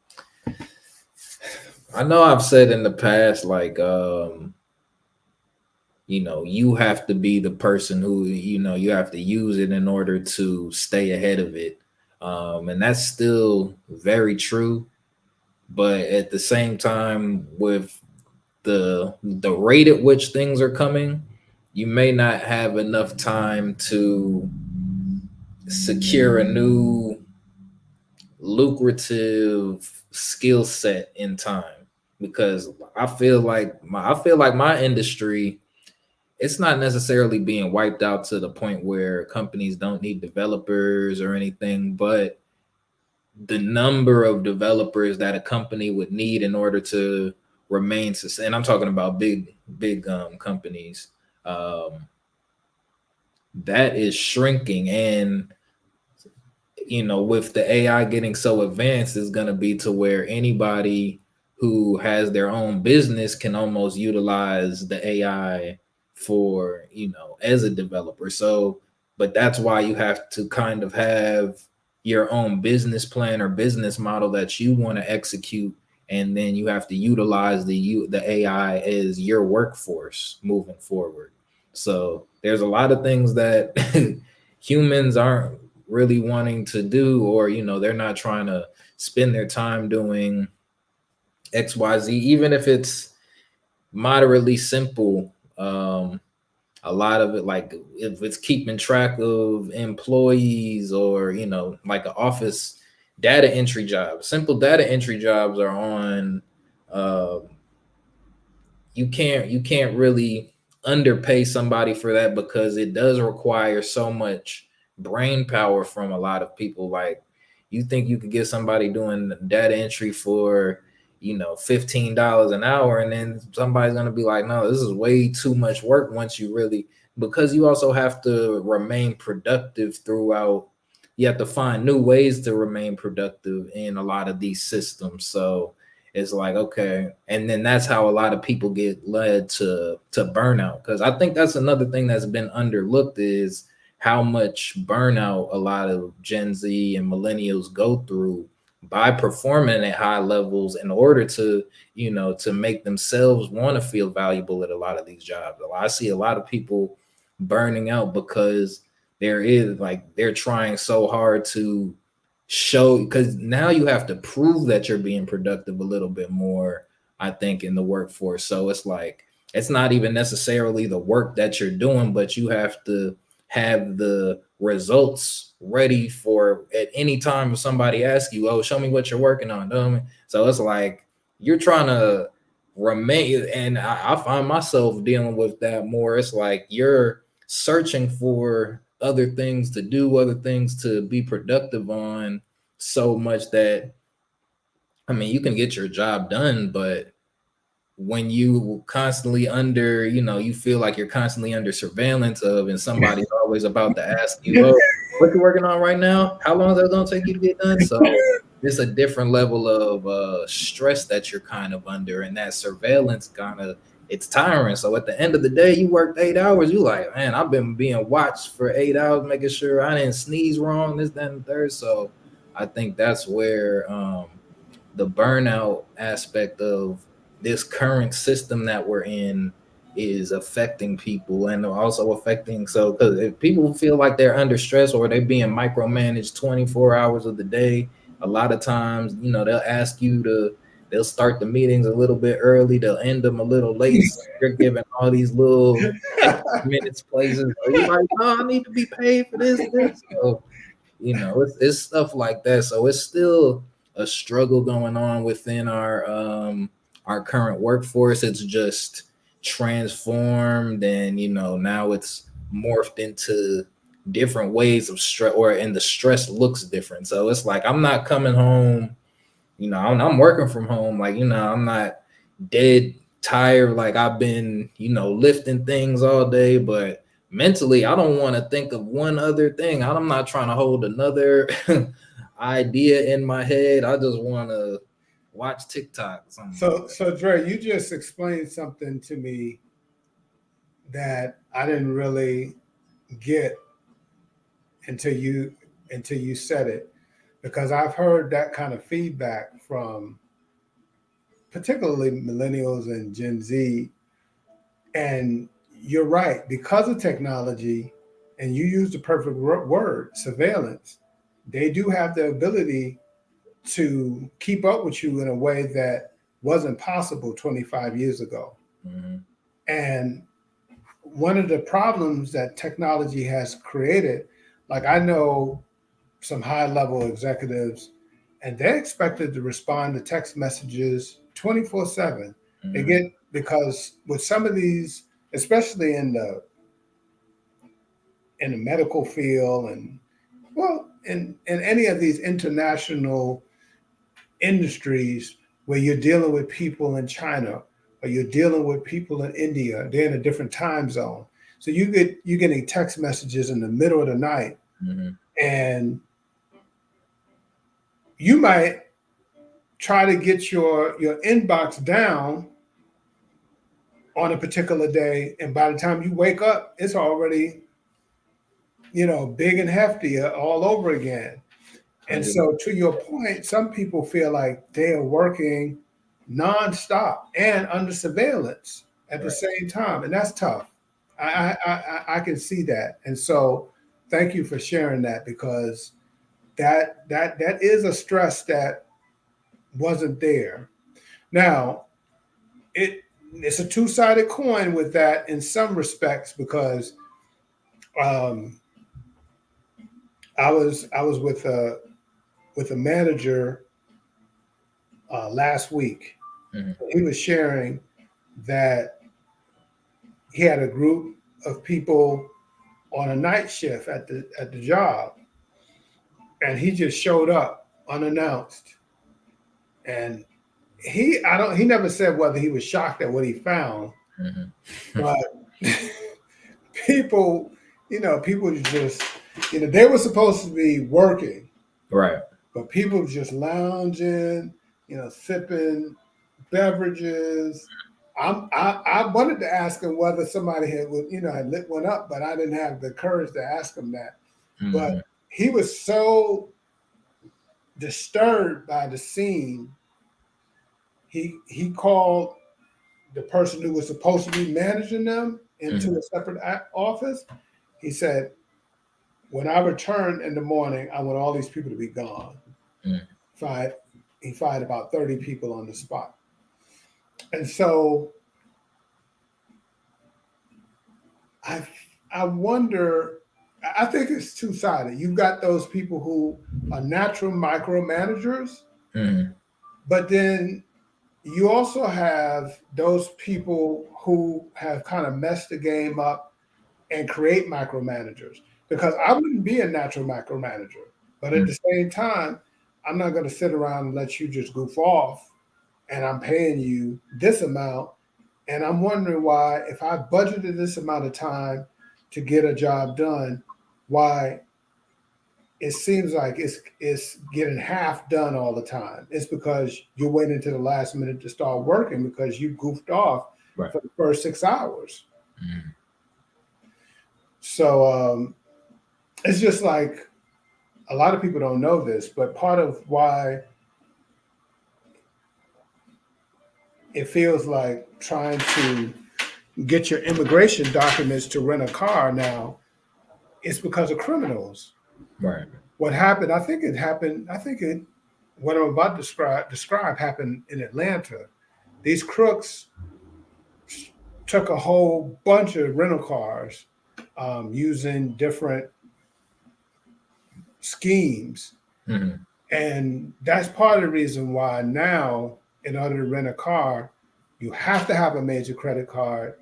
Speaker 1: I know I've said in the past, like, you have to be the person who, you have to use it in order to stay ahead of it. And that's still very true. But at the same time, with the rate at which things are coming, you may not have enough time to secure a new lucrative skill set in time, because I feel like my industry, it's not necessarily being wiped out to the point where companies don't need developers or anything, but the number of developers that a company would need in order to remain sustainable, and I'm talking about big companies, um, that is shrinking. And with the AI getting so advanced, it's going to be to where anybody who has their own business can almost utilize the AI for, as a developer. So, but that's why you have to kind of have your own business plan or business model that you want to execute and then you have to utilize the AI as your workforce moving forward. So there's a lot of things that humans aren't really wanting to do, or they're not trying to spend their time doing XYZ, even if it's moderately simple. A lot of it, like if it's keeping track of employees, or like an office data entry job, simple data entry jobs are on. uh, you can't really underpay somebody for that, because it does require so much brain power from a lot of people. Like, you think you could get somebody doing data entry for $15 an hour, and then somebody's going to be like, no, this is way too much work. Once you really, because you also have to remain productive throughout. You have to find new ways to remain productive in a lot of these systems. So it's like, okay, and then that's how a lot of people get led to burnout, because I think that's another thing that's been underlooked, is how much burnout a lot of Gen Z and millennials go through by performing at high levels in order to make themselves want to feel valuable at a lot of these jobs. I see a lot of people burning out because they're trying so hard to show, because now you have to prove that you're being productive a little bit more, I think, in the workforce. So it's like, it's not even necessarily the work that you're doing, but you have to have the results ready for at any time if somebody asks you, oh, show me what you're working on. So it's like you're trying to remain, and I find myself dealing with that more. It's like you're searching for other things to do, other things to be productive on, so much that, I mean, you can get your job done, but when you constantly under, you feel like you're constantly under surveillance of, and somebody's always about to ask you, oh, what you working on right now? How long is that going to take you to get done? So it's a different level of stress that you're kind of under, and that surveillance kind of, it's tiring. So at the end of the day, you worked 8 hours. You like, man, I've been being watched for 8 hours, making sure I didn't sneeze wrong, this, that, and the third. So I think that's where the burnout aspect of this current system that we're in is affecting people, and also affecting, so because if people feel like they're under stress or they're being micromanaged 24 hours of the day, a lot of times they'll ask you to, they'll start the meetings a little bit early, they'll end them a little late, so you're giving all these little extra minutes places, so you're like, no, I need to be paid for this. So it's stuff like that. So it's still a struggle going on within our current workforce. It's just transformed, and now it's morphed into different ways of stress, and the stress looks different. So it's like, I'm not coming home, I'm working from home, like, I'm not dead tired, like I've been lifting things all day, but mentally I don't want to think of one other thing. I'm not trying to hold another idea in my head. I just want to watch TikTok, something like
Speaker 2: So Dre, you just explained something to me that I didn't really get until you said it, because I've heard that kind of feedback from particularly millennials and Gen Z. And you're right, because of technology, and you use the perfect word, surveillance, they do have the ability to keep up with you in a way that wasn't possible 25 years ago.
Speaker 1: that.
Speaker 2: And one of the problems that technology has created, like I know some high level executives, and they're expected to respond to text messages 24/7. They
Speaker 1: Mm-hmm.
Speaker 2: get, because with some of these, especially in the medical field, and well, in any of these international industries where you're dealing with people in China or you're dealing with people in India, they're in a different time zone. So you're getting text messages in the middle of the night,
Speaker 1: Mm-hmm.
Speaker 2: and you might try to get your inbox down on a particular day, and by the time you wake up, it's already big and hefty all over again. And
Speaker 1: 100.
Speaker 2: so, to your point, some people feel like they are working nonstop and under surveillance at the
Speaker 1: Right.
Speaker 2: same time, and that's tough. I can see that, and so thank you for sharing that, because that is a stress that wasn't there. Now it's a two-sided coin with that in some respects, because um, I was with a manager last week.
Speaker 1: Mhm.
Speaker 2: He was sharing that he had a group of people on a night shift at the job, and he just showed up unannounced. And he never said whether he was shocked at what he found,
Speaker 1: Mhm.
Speaker 2: but people, people just, they were supposed to be working,
Speaker 1: Right.
Speaker 2: but people just lounging, sipping beverages. I wanted to ask him whether somebody had lit one up, but I didn't have the courage to ask him that. But
Speaker 1: Mhm.
Speaker 2: he was so disturbed by the scene. He called the person who was supposed to be managing them into
Speaker 1: Mhm.
Speaker 2: a separate office. He said, "When I return in the morning, I want all these people to be gone."
Speaker 1: Mhm.
Speaker 2: Fired, he fired about 30 people on the spot. And so I I wonder. I think it's two sided. You've got those people who are natural micromanagers,
Speaker 1: Mhm.
Speaker 2: but then you also have those people who have kind of messed the game up and create micromanagers. Because I wouldn't be a natural micromanager, but at
Speaker 1: Mhm.
Speaker 2: the same time, I'm not going to sit around and let you just goof off, and I'm paying you this amount. And I'm wondering why, if I budgeted this amount of time to get a job done, why it seems like it's getting half done all the time. It's because you're waiting to the last minute to start working because you goofed off
Speaker 1: Right.
Speaker 2: for the first 6 hours.
Speaker 1: Mhm.
Speaker 2: So it's just like, a lot of people don't know this, but part of why it feels like trying to get your immigration documents to rent a car now is because of criminals.
Speaker 1: Right.
Speaker 2: What happened? I think it happened. I think it. What I'm about to describe happened in Atlanta. These crooks took a whole bunch of rental cars, using different schemes,
Speaker 1: Mhm.
Speaker 2: and that's part of the reason why now, in order to rent a car, you have to have a major credit card.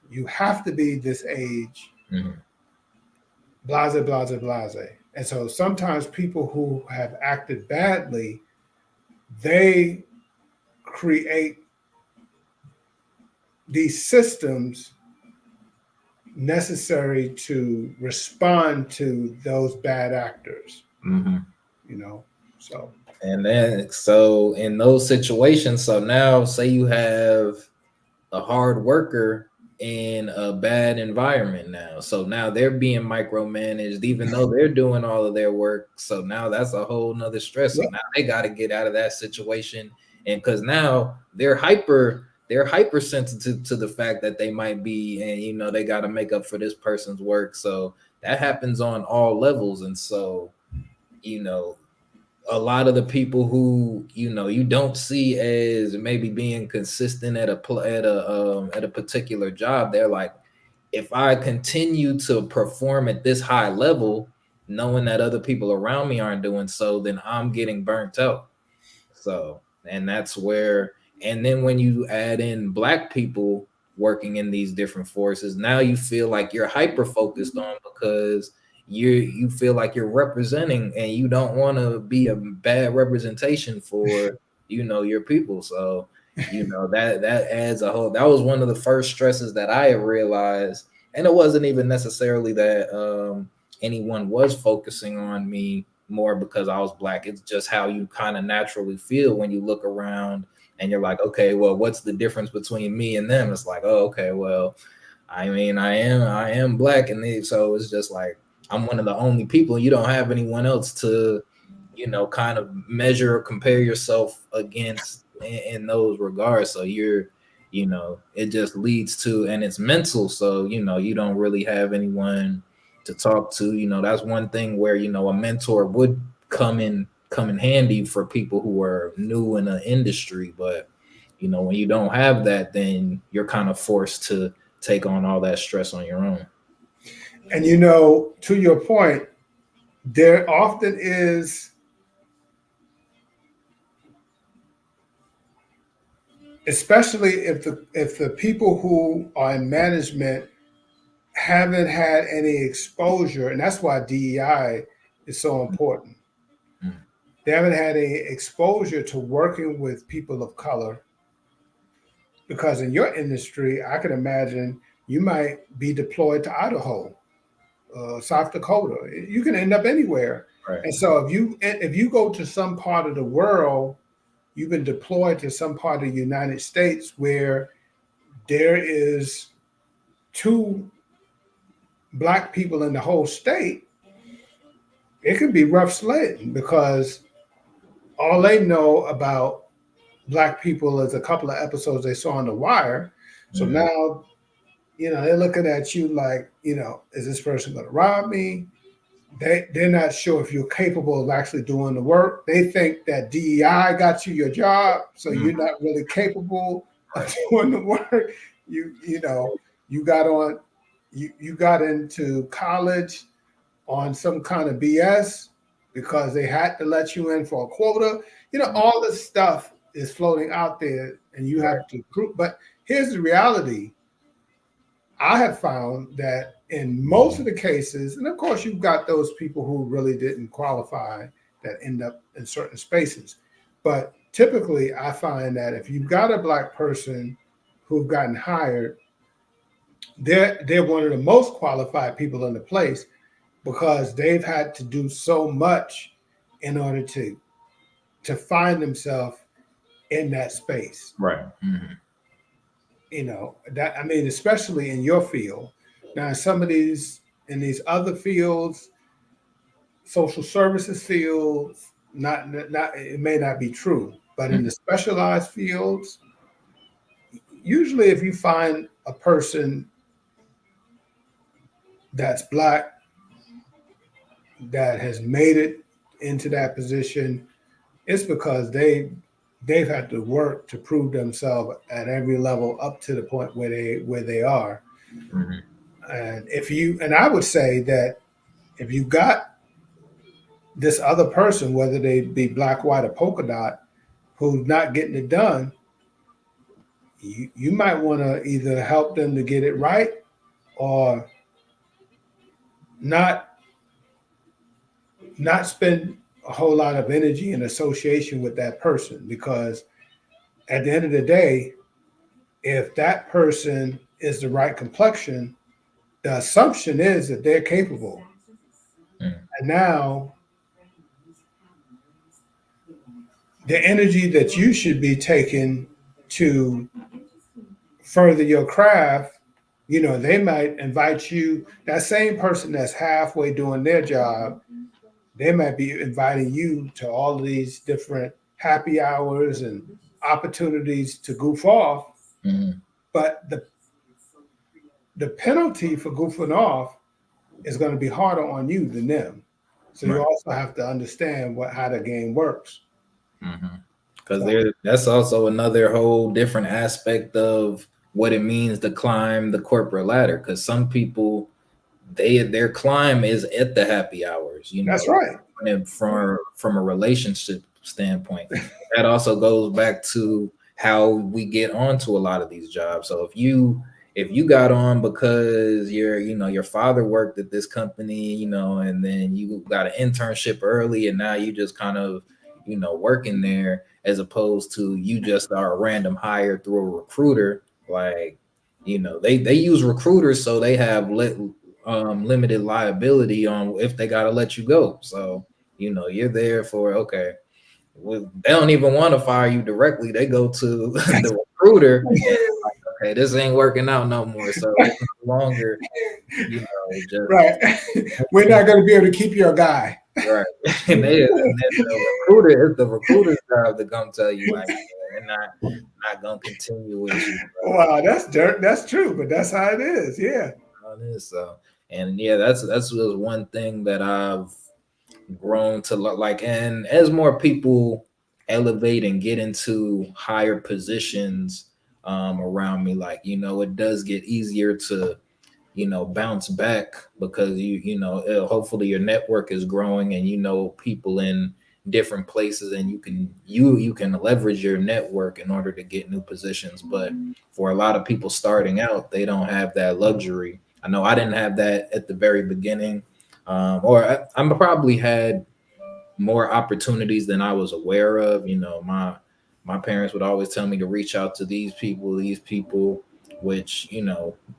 Speaker 2: You have to be this age,
Speaker 1: Mhm.
Speaker 2: blase, blase, blase. And so sometimes people who have acted badly, they create these systems necessary to respond to those bad actors,
Speaker 1: Mhm.
Speaker 2: you know. So
Speaker 1: And then, so in those situations, so now say you have a hard worker in a bad environment now. So now they're being micromanaged, even though they're doing all of their work. So now that's a whole nother stress. So
Speaker 2: yep.
Speaker 1: now they got to get out of that situation. And because now they're hypersensitive to the fact that they might be, and they got to make up for this person's work. So that happens on all levels. And so, you know, a lot of the people who you don't see as maybe being consistent at a particular job, they're like, if I continue to perform at this high level, knowing that other people around me aren't doing so, then I'm getting burnt out. So, and that's where, and then when you add in black people working in these different forces, now you feel like you're hyper focused on, because you feel like you're representing, and you don't want to be a bad representation for your people. So that adds a whole, that was one of the first stresses that I realized. And it wasn't even necessarily that anyone was focusing on me more because I was black. It's just how you kind of naturally feel when you look around and you're like, okay, well, what's the difference between me and them? It's like, oh, okay, well, I mean, I am black, and so it's just like I'm one of the only people. You don't have anyone else to, kind of measure or compare yourself against, in those regards. So it just leads to, and it's mental. So, you don't really have anyone to talk to. That's one thing where, a mentor would come in handy for people who are new in the industry. But, when you don't have that, then you're kind of forced to take on all that stress on your own.
Speaker 2: And to your point, there often is, especially if the people who are in management haven't had any exposure, and that's why DEI is so important.
Speaker 1: Mm.
Speaker 2: They haven't had any exposure to working with people of color, because in your industry, I can imagine you might be deployed to Idaho, South Dakota. You can end up anywhere.
Speaker 1: Right.
Speaker 2: And so if you go to some part of the world, you've been deployed to some part of the United States where there is two black people in the whole state, it can be rough sledding, because all they know about black people is a couple of episodes they saw on The Wire. So
Speaker 1: Mhm.
Speaker 2: now, they're looking at you like, is this person going to rob me? They're not sure if you're capable of actually doing the work. They think that DEI got you your job, so
Speaker 1: Mhm.
Speaker 2: you're not really capable of
Speaker 1: Right.
Speaker 2: doing the work. You got on, you got into college on some kind of BS because they had to let you in for a quota.
Speaker 1: Mhm.
Speaker 2: All this stuff is floating out there, and you
Speaker 1: Right.
Speaker 2: have to prove. But here's the reality. I have found that in most of the cases, and of course, you've got those people who really didn't qualify that end up in certain spaces. But typically, I find that if you've got a black person who've gotten hired, they're one of the most qualified people in the place, because they've had to do so much in order to find themselves in that space.
Speaker 1: Right. Mhm.
Speaker 2: That, I mean, especially in your field. Now, in these other fields, social services fields, not it may not be true, but in the specialized fields, usually if you find a person that's black that has made it into that position, it's because they've had to work to prove themselves at every level up to the point where they are.
Speaker 1: Mhm.
Speaker 2: And I would say that if you got this other person, whether they be black, white, or polka dot, who's not getting it done, you might want to either help them to get it right, or not not spend a whole lot of energy in association with that person, because at the end of the day, if that person is the right complexion, the assumption is that they're capable.
Speaker 1: Mhm.
Speaker 2: And now the energy that you should be taking to further your craft, they might invite you, that same person that's halfway doing their job, they might be inviting you to all of these different happy hours and opportunities to goof off.
Speaker 1: Mhm.
Speaker 2: But the penalty for goofing off is going to be harder on you than them. So you
Speaker 1: Right.
Speaker 2: also have to understand how the game works.
Speaker 1: Because
Speaker 2: So
Speaker 1: that's also another whole different aspect of what it means to climb the corporate ladder. Because some people, their climb is at the happy hours,
Speaker 2: that's right.
Speaker 1: and from a relationship standpoint. That also goes back to how we get onto a lot of these jobs. So if you got on because your father worked at this company, and then you got an internship early, and now you just kind of working there, as opposed to you just are a random hire through a recruiter. Like, they use recruiters, so they have limited liability on if they got to let you go. So you're there for, okay, well, they don't even want to fire you directly. They go to the recruiter, and like, okay, this ain't working out no more. So it's no longer, just
Speaker 2: Right. We're not going to be able to keep your guy.
Speaker 1: right. And then the recruiter, it's the recruiter's job to come tell you, like, they're not gonna continue with you.
Speaker 2: Wow, that's dirt. That's true, but that's how it is. Yeah.
Speaker 1: On this, so and yeah, that's was one thing that I've grown to like. And as more people elevate and get into higher positions around me, like it does get easier to bounce back because hopefully your network is growing and people in different places, and you can leverage your network in order to get new positions. But for a lot of people starting out, they don't have that luxury. I know I didn't have that at the very beginning. Or I'm probably had more opportunities than I was aware of. My parents would always tell me to reach out to these people, which,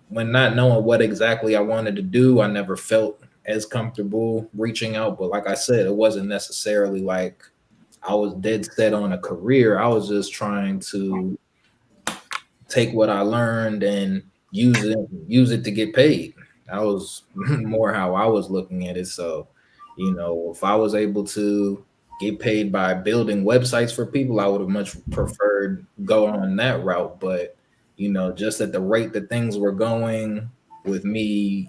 Speaker 1: when not knowing what exactly I wanted to do, I never felt as comfortable reaching out. But like I said, it wasn't necessarily like I was dead set on a career. I was just trying to take what I learned and use it to get paid. That was more how I was looking at it. So, if I was able to get paid by building websites for people, I would have much preferred go on that route. But, just at the rate that things were going with me,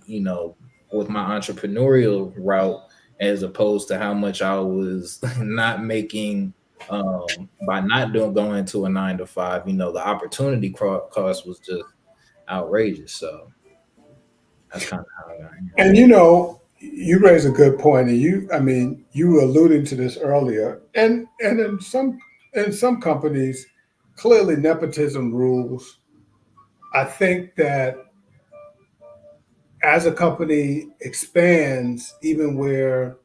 Speaker 1: with my entrepreneurial route, as opposed to how much I was not making by not doing going to a 9 to 5, the opportunity cost was just outrageous. So that's kind of how I got here.
Speaker 2: And you raise a good point, and I mean, you were alluding to this earlier, and in some companies, clearly nepotism rules. I think that as a company expands, even where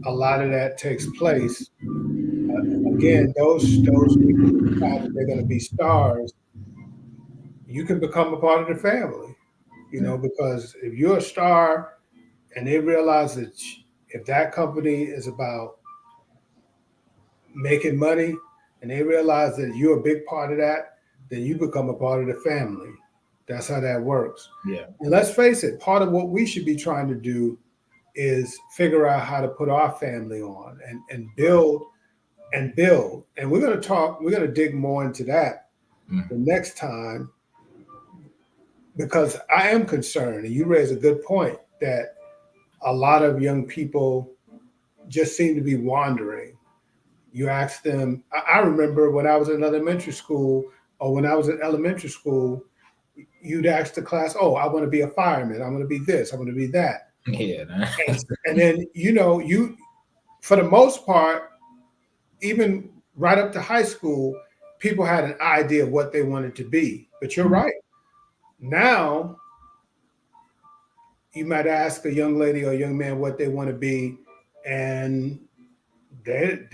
Speaker 2: a lot of that takes place, again, those people who decide that they're going to be stars, you can become a part of the family. Because if you're a star and they realize that if that company is about making money and they realize that you're a big part of that, then you become a part of the family. That's how that works.
Speaker 1: Yeah.
Speaker 2: And let's face it, part of what we should be trying to do is figure out how to put our family on and
Speaker 1: Right.
Speaker 2: build and build. And we're going to dig more into that the
Speaker 1: Mhm.
Speaker 2: next time, because I am concerned, and you raise a good point, that a lot of young people just seem to be wandering. You ask them, I remember when I was in elementary school, or when I was in elementary school, you'd ask the class, "Oh, I want to be a fireman. I want to be this. I want to be that."
Speaker 1: Yeah.
Speaker 2: And then you for the most part, even right up to high school, people had an idea of what they wanted to be. But you're right. Now you might ask a young lady or a young man what they want to be, and they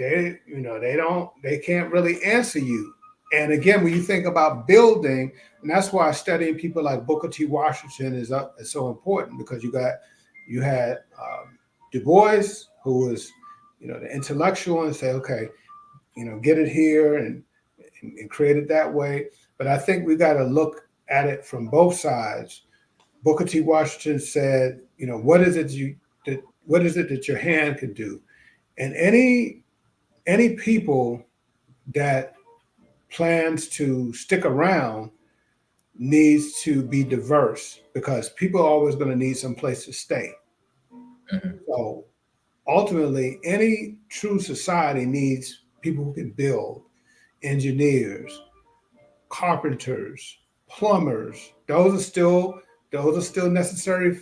Speaker 2: can't really answer you. And again, when you think about building, and that's why studying people like Booker T. Washington is so important, because you had Du Bois, who was the intellectual, and say, okay, get it here and create it that way. But I think we got to look at it from both sides. Booker T. Washington said, what is it that your hand can do? And any people that plans to stick around needs to be diverse, because people are always going to need some place to stay.
Speaker 1: Mhm.
Speaker 2: So ultimately, any true society needs people who can build, engineers, carpenters, plumbers. Those are still necessary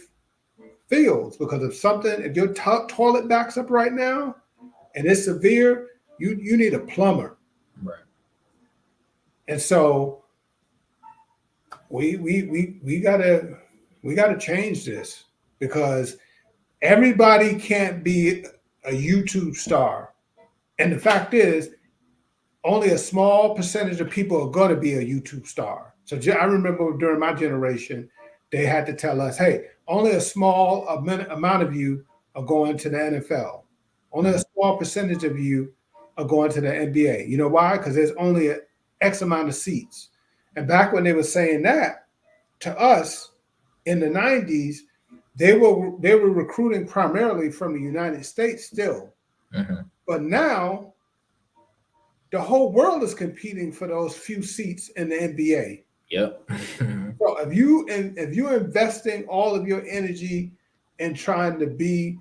Speaker 2: fields, because if your toilet backs up right now and it's severe, you need a plumber.
Speaker 1: Right.
Speaker 2: And so we gotta change this, because everybody can't be a YouTube star. And the fact is, only a small percentage of people are going to be a YouTube star. So I remember during my generation, they had to tell us, hey, only a small amount of you are going to the NFL. Only a
Speaker 1: Mhm.
Speaker 2: small percentage of you are going to the NBA. You know why? Because there's only an X amount of seats. And back when they were saying that to us in the 90s, they were recruiting primarily from the United States still.
Speaker 1: Mhm.
Speaker 2: But now the whole world is competing for those few seats in the NBA.
Speaker 1: Yep.
Speaker 2: So if you're investing all of your energy in trying to be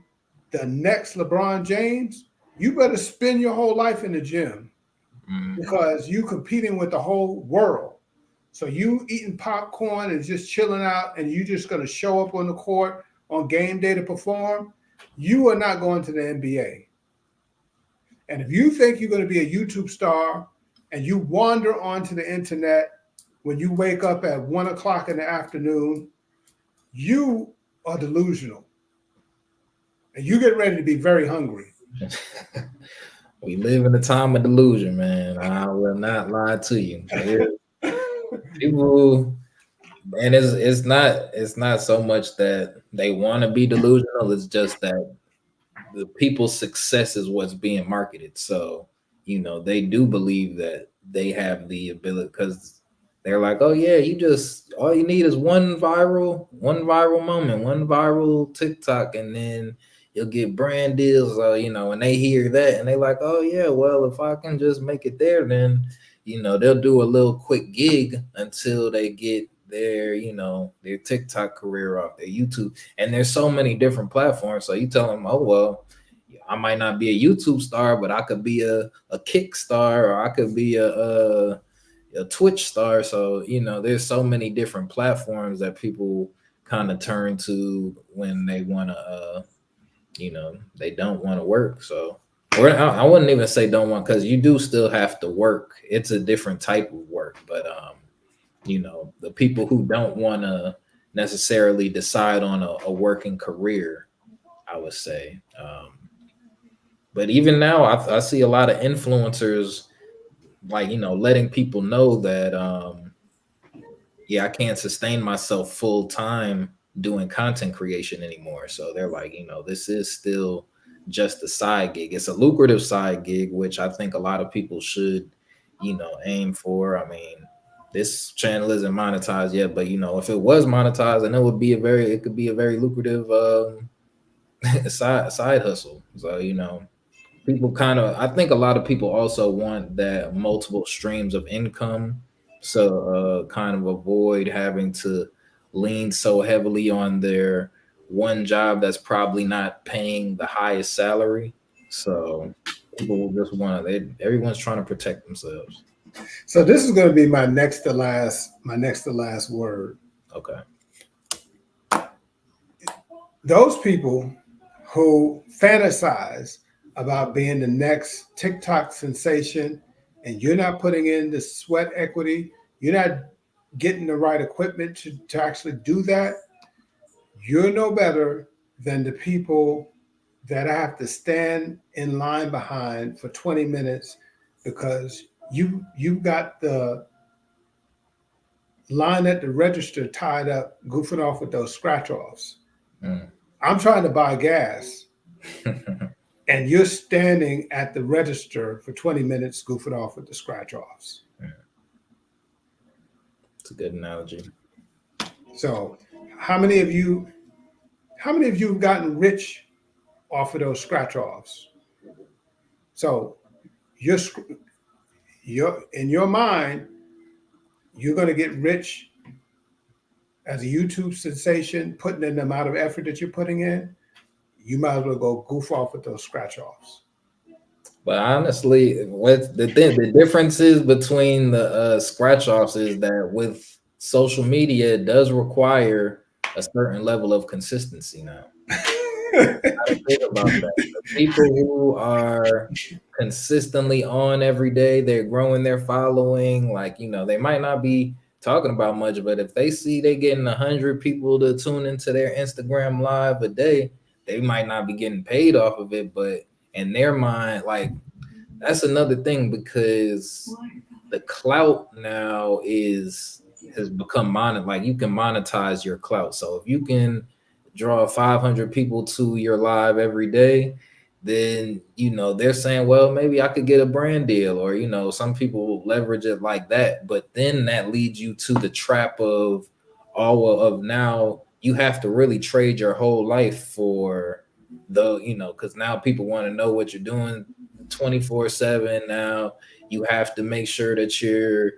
Speaker 2: the next LeBron James, you better spend your whole life in the gym
Speaker 1: Mm.
Speaker 2: because you competing with the whole world. So you eating popcorn and just chilling out, and you just going to show up on the court on game day to perform. You are not going to the NBA. And if you think you're going to be a YouTube star and you wander onto the internet when you wake up at 1 o'clock in the afternoon, you are delusional. And you get ready to be very hungry.
Speaker 1: We live in a time of delusion, man. I will not lie to you. People, and it's not so much that they want to be delusional. It's just that the people's success is what's being marketed. So, they do believe that they have the ability because they're like, oh yeah, all you need is one viral moment, one viral TikTok, and then you'll get brand deals. So, and they hear that and they like, oh yeah, well, if I can just make it there, then they'll do a little quick gig until they get their TikTok career off, their YouTube. And there's so many different platforms. So you tell them, oh well, I might not be a YouTube star, but I could be a Kick star, or I could be a Twitch star. So, there's so many different platforms that people kind of turn to when they want to, they don't want to work. So, or I wouldn't even say don't want, because you do still have to work. It's a different type of work, but the people who don't want to necessarily decide on a working career, I would say. But even now, I see a lot of influencers, like, letting people know that, yeah, I can't sustain myself full time doing content creation anymore. So they're like, this is still just a side gig. It's a lucrative side gig, which I think a lot of people should, aim for. I mean, this channel isn't monetized yet, but if it was monetized, then it could be a very lucrative side hustle. So people kind of, I think a lot of people also want that multiple streams of income, so kind of avoid having to lean so heavily on their one job that's probably not paying the highest salary. So people will just want to, everyone's trying to protect themselves.
Speaker 2: So this is going to be my next to last word.
Speaker 1: Okay.
Speaker 2: Those people who fantasize about being the next TikTok sensation, and you're not putting in the sweat equity, you're not getting the right equipment to actually do that, you're no better than the people that I have to stand in line behind for 20 minutes because you got the line at the register tied up, goofing off with those scratch offs.
Speaker 1: Mm.
Speaker 2: I'm trying to buy gas, and you're standing at the register for 20 minutes, goofing off with the scratch offs.
Speaker 1: It's a good analogy.
Speaker 2: So, how many of you, have gotten rich off of those scratch offs? So, you're in your mind, you're going to get rich as a YouTube sensation, putting in the amount of effort that you're putting in. You might as well go goof off with those scratch offs.
Speaker 1: But honestly, what the differences between the scratch offs is that with social media, it does require a certain level of consistency now. I think about that. The people who are consistently on every day, they're growing their following. Like, they might not be talking about much, but if they see they getting 100 people to tune into their Instagram live a day, they might not be getting paid off of it, but in their mind, like, that's another thing, because the clout now has become like, you can monetize your clout. So if you can draw 500 people to your live every day, then they're saying, well, maybe I could get a brand deal, or some people will leverage it like that. But then that leads you to the trap of all of, now you have to really trade your whole life for because now people want to know what you're doing 24/7. Now you have to make sure that you're,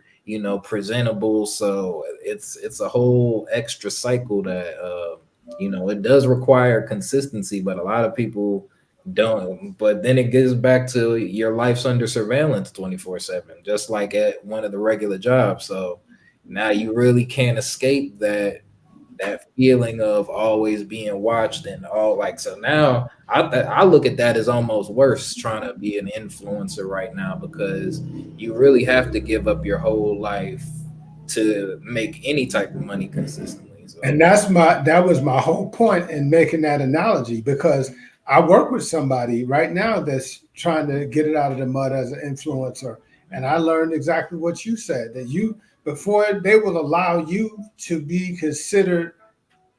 Speaker 1: presentable. So it's a whole extra cycle that it does require consistency, but a lot of people don't. But then it gets back to your life's under surveillance 24/7, just like at one of the regular jobs. So now you really can't escape that feeling of always being watched and all. Like, so now I look at that as almost worse, trying to be an influencer right now, because you really have to give up your whole life to make any type of money consistently.
Speaker 2: And
Speaker 1: So
Speaker 2: that was my whole point in making that analogy, because I work with somebody right now that's trying to get it out of the mud as an influencer. And I learned exactly what you said, that you, before they will allow you to be considered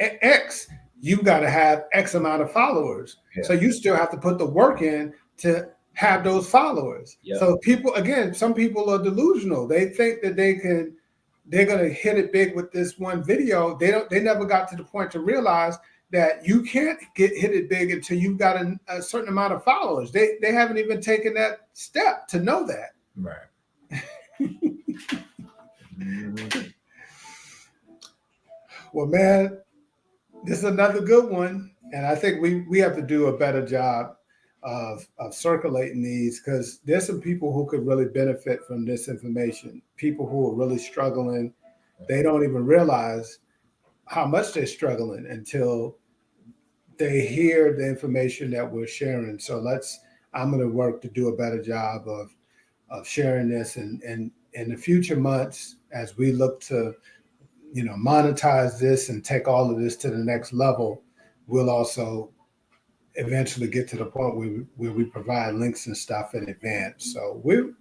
Speaker 2: X, you got to have X amount of followers.
Speaker 1: yeah,
Speaker 2: So you still have to put the work in to have those followers.
Speaker 1: yeah,
Speaker 2: So people, again, some people are delusional. They think that they're going to hit it big with this one video. They never got to the point to realize that you can't hit it big until you've got a certain amount of followers. They haven't even taken that step to know that.
Speaker 1: right. Mhm.
Speaker 2: Well, man, this is another good one, and I think we have to do a better job of circulating these, because there's some people who could really benefit from this information. People who are really struggling, they don't even realize how much they're struggling until they hear the information that we're sharing. So I'm going to work to do a better job of sharing this, and in the future months, as we look to monetize this and take all of this to the next level, we'll also eventually get to the point where we provide links and stuff in advance. So we're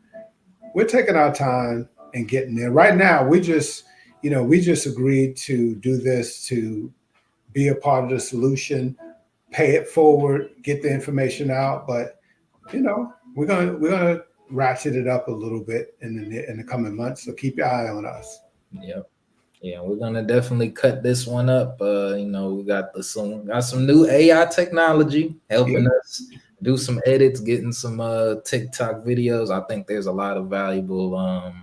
Speaker 2: taking our time and getting there. Right now, we just agreed to do this to be a part of the solution, pay it forward, get the information out. But we're gonna ratchet it up a little bit in the coming months. So keep your eye on us.
Speaker 1: Yeah. Yeah, we're gonna definitely cut this one up. We got some new AI technology
Speaker 2: Yep.
Speaker 1: helping us do some edits, getting some TikTok videos. I think there's a lot of valuable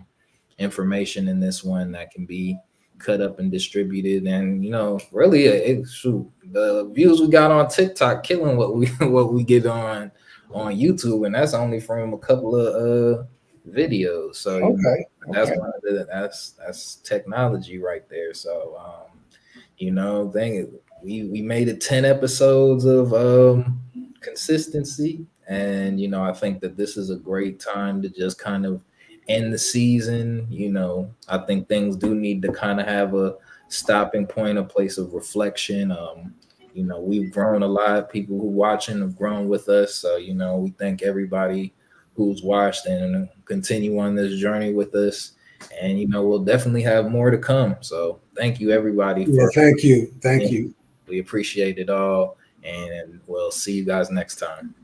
Speaker 1: information in this one that can be cut up and distributed. And really, shoot, the views we got on TikTok killing what we what we get on YouTube, and that's only from a couple of videos. So
Speaker 2: Okay.
Speaker 1: that's
Speaker 2: Okay.
Speaker 1: one of that's technology right there. So thing we made it 10 episodes of consistency, and I think that this is a great time to just kind of end the season. I think things do need to kind of have a stopping point, a place of reflection. We've grown a lot. People who watching have grown with us. So we thank everybody who's watched and continue on this journey with us. And we'll definitely have more to come. So thank you everybody
Speaker 2: Yeah.
Speaker 1: for
Speaker 2: Thank you. Thank
Speaker 1: listening.
Speaker 2: you.
Speaker 1: We appreciate it all, and we'll see you guys next time.